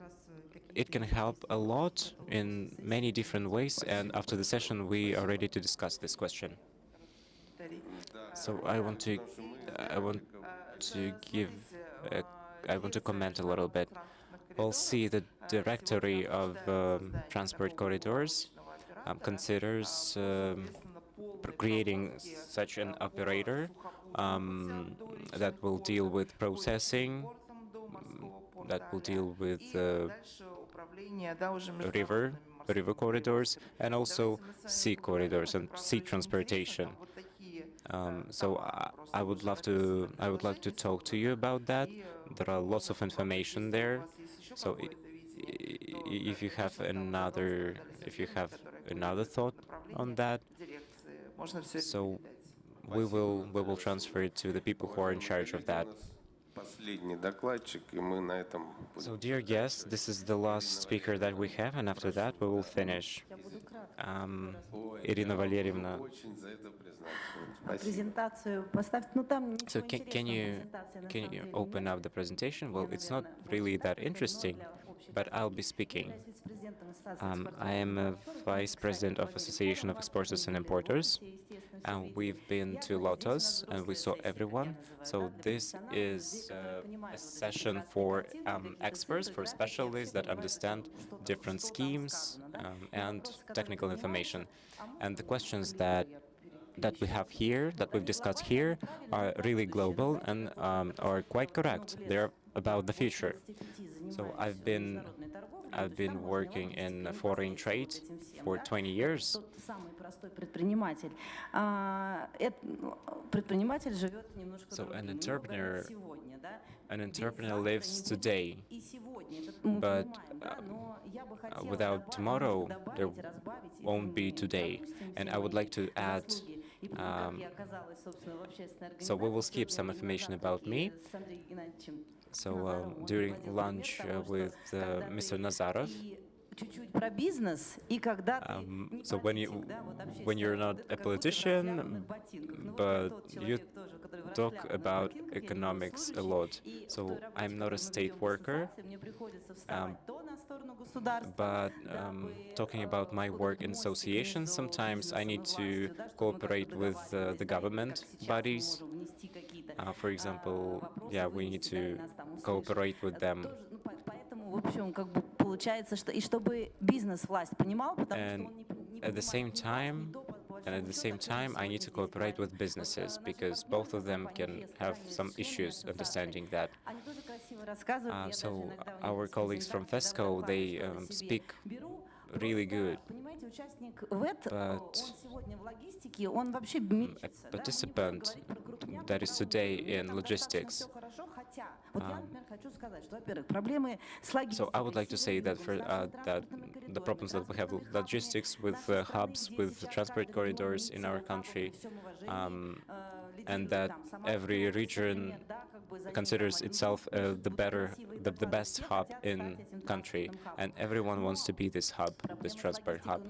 it can help a lot in many different ways, and after the session we are ready to discuss this question. So I want to comment a little bit. We'll see the Directory of Transport Corridors considers creating such an operator that will deal with processing, that will deal with river corridors, and also sea corridors and sea transportation. So I would like to talk to you about that. There are lots of information there. So if you have another thought on that, so we will transfer it to the people who are in charge of that. So, dear guests, this is the last speaker that we have, and after that we will finish. Irina Valerievna. So can you open up the presentation? Well, it's not really that interesting, but I'll be speaking. I am a vice president of Association of Exporters and Importers, and we've been to Lotus and we saw everyone. So this is a session for experts, for specialists that understand different schemes and technical information. And the questions that we have here, that we've discussed here, are really global and are quite correct. They're about the future. So I've been working in foreign trade for 20 years. So an entrepreneur lives today, but without tomorrow, there won't be today. And I would like to add, so we will skip some information about me. So during lunch with Mr. Nazarov, so when you're not a politician, but you talk about economics a lot. So I'm not a state worker, but talking about my work in associations, sometimes I need to cooperate with the government bodies. For example, yeah, we need to cooperate with them. And at the same time, I need to cooperate with businesses because both of them can have some issues understanding that. So our colleagues from FESCO, they speak really good, but a participant that is today in logistics. So I would like to say that that the problems that we have with logistics, with hubs, with transport corridors in our country, and that every region considers itself the best hub in country, and everyone wants to be this hub, this transport hub.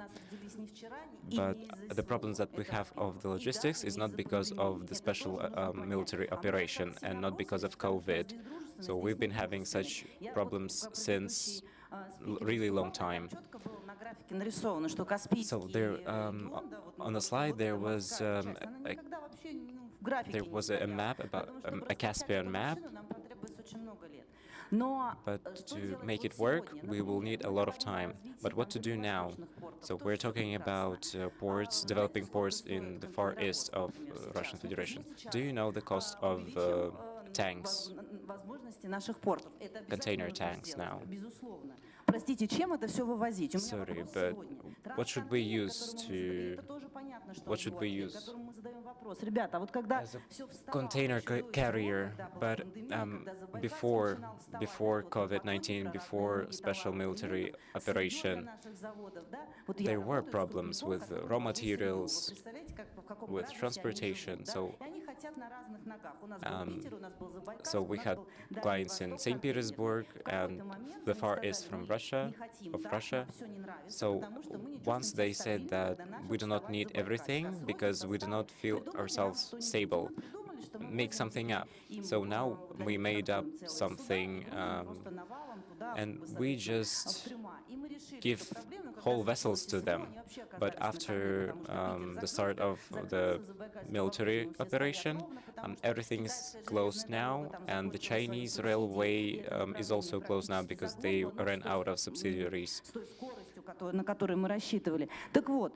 But the problems that we have of the logistics is not because of the special military operation and not because of COVID. So we've been having such problems since really long time. So there, on the slide, there was a map about a Caspian map. But to make it work, we will need a lot of time. But what to do now? So we're talking about ports, developing ports in the far east of Russian Federation. Do you know the cost of tanks, container tanks now? Sorry, but what should we use to? What should we use? As a container carrier, but before COVID-19, before special military operation, there were problems with raw materials, with transportation. So we had clients in St. Petersburg and the far east from Russia. So once they said that we do not need everything because we do not feel ourselves stable, make something up. So now we made up something and we just give whole vessels to them. But after the start of the military operation, everything is closed now, and the Chinese railway is also closed now because they ran out of subsidiaries. на который мы рассчитывали. Так вот,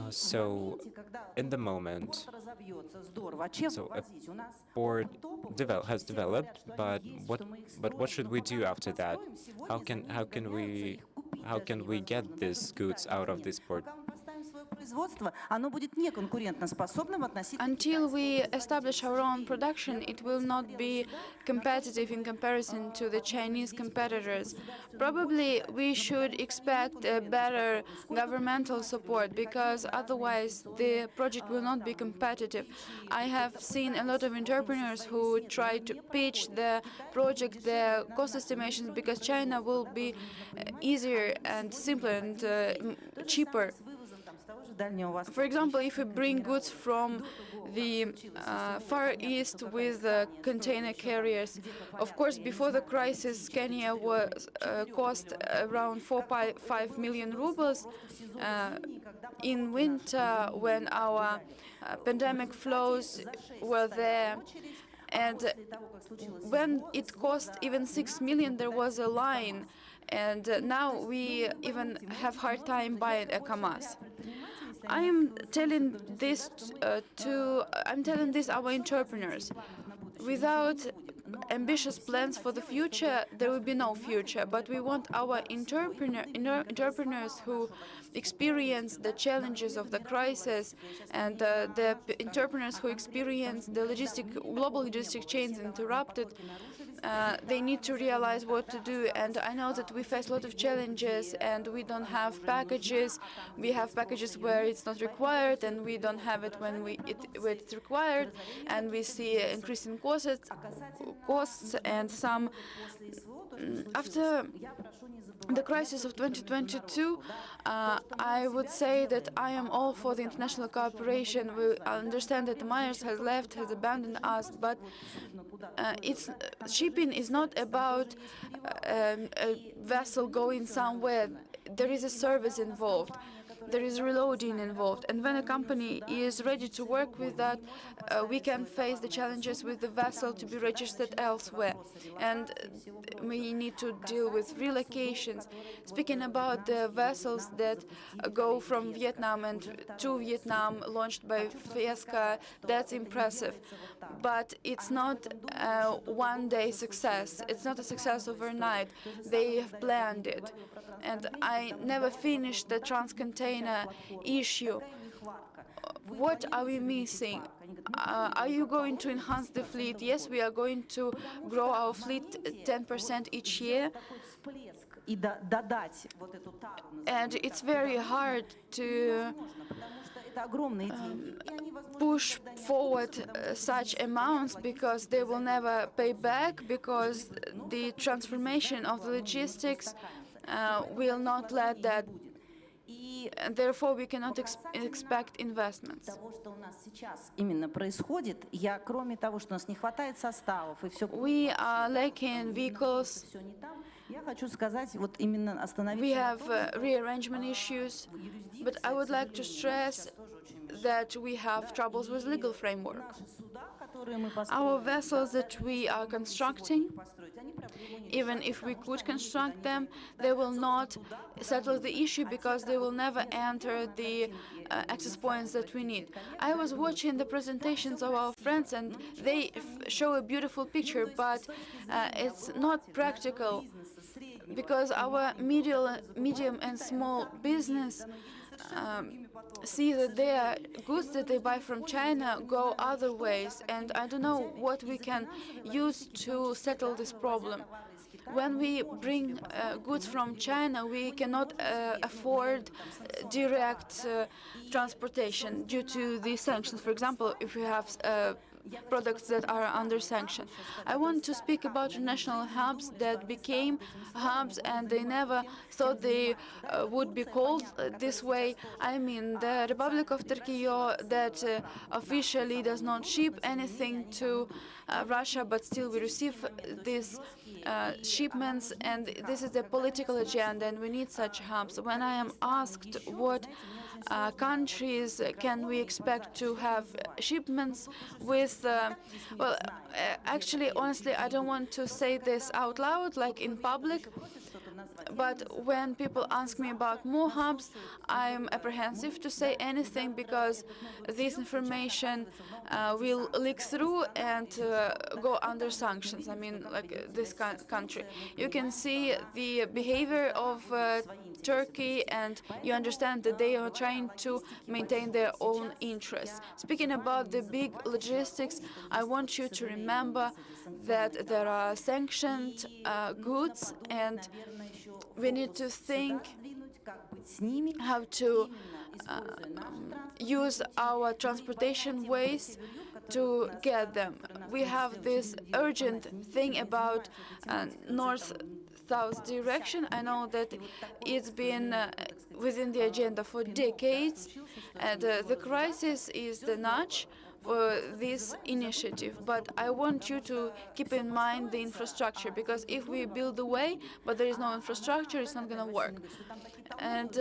So, in the moment, разобьется, здорово. А чем so a возить? У нас port has developed, but what should we do after that? How can we get these goods out of this port? пока мы поставим свое производство, оно будет неконкурентоспособным относительно Until we establish our own production, it will not be competitive in comparison to the Chinese competitors. Probably we should expect a better governmental support, because otherwise the project will not be competitive. I have seen a lot of entrepreneurs who try to pitch the project, the cost estimations, because China will be easier and simpler and cheaper. For example, if we bring goods from the Far East with container carriers, of course, before the crisis, Kenya was cost around 4-5 million rubles. In winter, when our pandemic flows were there, and when it cost even 6 million, there was a line. And now we even have hard time buying a KAMAZ. I'm telling this our entrepreneurs. Without ambitious plans for the future, there will be no future. But we want our entrepreneurs who experience the challenges of the crisis, and the entrepreneurs who experience the global logistic chains interrupted. They need to realize what to do, and I know that we face a lot of challenges, and we don't have packages. We have packages where it's not required, and we don't have it when it's required, and we see increasing costs and some. After the crisis of 2022, I would say that I am all for the international cooperation. We understand that Myers has left, has abandoned us, but shipping is not about a vessel going somewhere. There is a service involved. There is reloading involved, and when a company is ready to work with that, we can face the challenges with the vessel to be registered elsewhere, and we need to deal with relocations. Speaking about the vessels that go from Vietnam and to Vietnam, launched by Fiesca, that's impressive, but it's not a one-day success. It's not a success overnight. They have planned it. And I never finished the trans-container issue. What are we missing? Are you going to enhance the fleet? Yes, we are going to grow our fleet 10% each year. And it's very hard to push forward such amounts, because they will never pay back, because the transformation of the logistics will not let that. And therefore, we cannot expect investments. We are lacking vehicles. We have rearrangement issues, but I would like to stress that we have troubles with legal framework. Our vessels that we are constructing, even if we could construct them, they will not settle the issue, because they will never enter the access points that we need. I was watching the presentations of our friends, and they show a beautiful picture, but it's not practical, because our medium and small business see that their goods that they buy from China go other ways, and I don't know what we can use to settle this problem. When we bring goods from China, we cannot afford direct transportation due to the sanctions. For example, if we have products that are under sanction. I want to speak about national hubs that became hubs, and they never thought they would be called this way. I mean, the Republic of Turkey that officially does not ship anything to Russia, but still we receive these shipments, and this is the political agenda, and we need such hubs. When I am asked what countries can we expect to have shipments with, actually, honestly, I don't want to say this out loud, like in public, But when people ask me about more hubs, I'm apprehensive to say anything because this information will leak through and go under sanctions. I mean, like this country. You can see the behavior of Turkey, and you understand that they are trying to maintain their own interests. Speaking about the big logistics, I want you to remember that there are sanctioned goods, and we need to think how to use our transportation ways to get them. We have this urgent thing about north-south direction. I know that it's been within the agenda for decades, and the crisis is the nudge for this initiative. But I want you to keep in mind the infrastructure, because if we build the way but there is no infrastructure, it's not going to work. And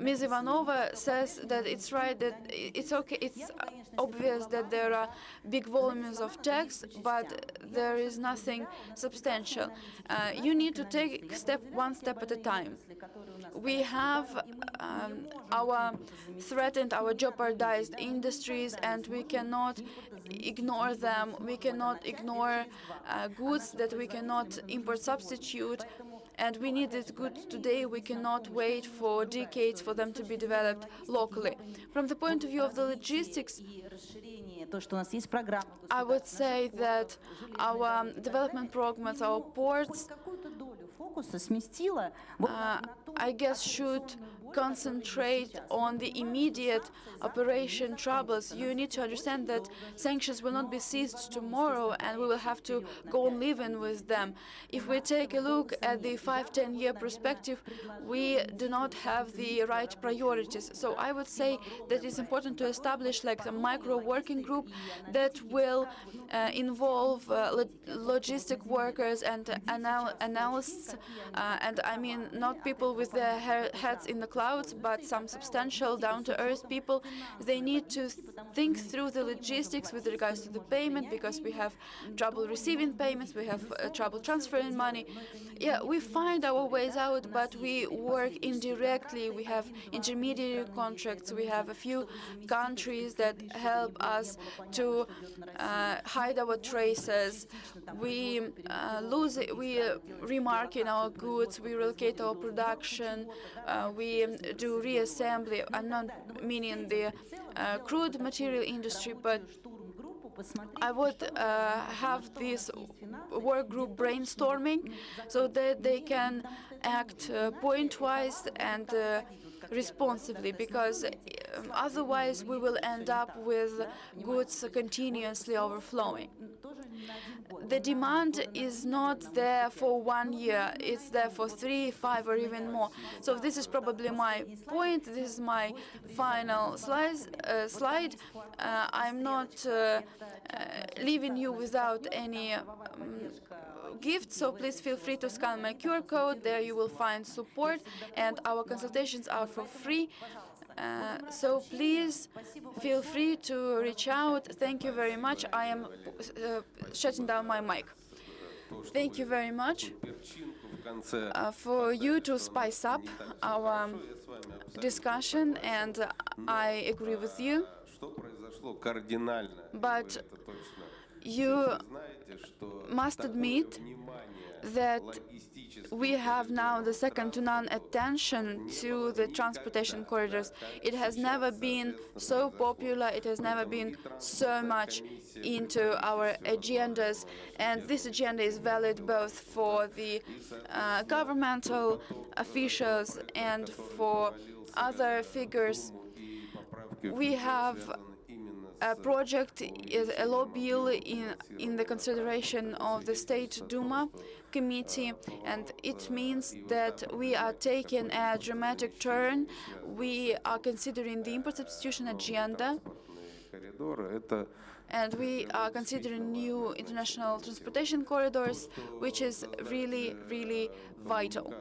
Ms. Ivanova says that it's right, that it's okay, it's obvious that there are big volumes of text, but there is nothing substantial. You need to take one step at a time. We have our threatened, our jeopardized industries, and we cannot ignore them. We cannot ignore goods that we cannot import substitute. And we need these goods today. We cannot wait for decades for them to be developed locally. From the point of view of the logistics, I would say that our development programs, our ports, I guess, should concentrate on the immediate operation troubles. You need to understand that sanctions will not be ceased tomorrow, and we will have to go on living with them. If we take a look at the 5-10-year perspective, we do not have the right priorities. So I would say that it's important to establish like a micro working group that will involve logistic workers and analysts, and I mean not people with their heads in the clouds, but some substantial, down-to-earth people. They need to think through the logistics with regards to the payment, because we have trouble receiving payments, we have trouble transferring money. Yeah, we find our ways out, but we work indirectly. We have intermediary contracts. We have a few countries that help us to hide our traces. We remarking our goods. We relocate our production. We do reassembly. I'm not meaning the crude material industry, but I would have this work group brainstorming so that they can act point-wise and responsibly, because otherwise we will end up with goods continuously overflowing. The demand is not there for 1 year, it's there for 3, 5, or even more. So this is probably my point. This is my final slide. I'm not leaving you without any gifts, so please feel free to scan my QR code. There you will find support, and our consultations are for free. So please feel free to reach out. Thank you very much. I am shutting down my mic. Thank you very much for you to spice up our discussion, and I agree with you. But you must admit that we have now the second-to-none attention to the transportation corridors. It has never been so popular, it has never been so much into our agendas, and this agenda is valid both for the governmental officials and for other figures. We have a project, a law bill in the consideration of the State Duma committee, and it means that we are taking a dramatic turn. We are considering the import substitution agenda, and we are considering new international transportation corridors, which is really, really vital.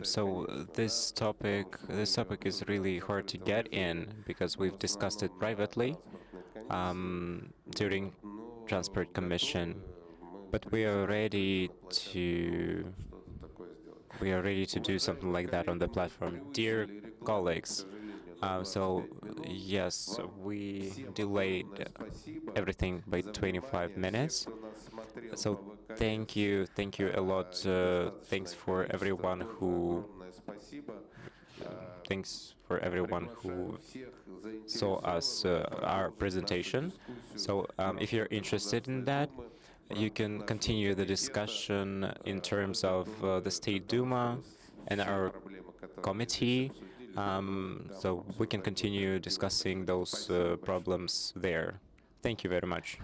So this topic is really hard to get in because we've discussed it privately during Transport Commission, but we are ready to do something like that on the platform. Dear colleagues, so yes, we delayed everything by 25 minutes. So thank you a lot. Thanks for everyone who saw us our presentation. So if you're interested in that, you can continue the discussion in terms of the State Duma and our committee. So we can continue discussing those problems there. Thank you very much.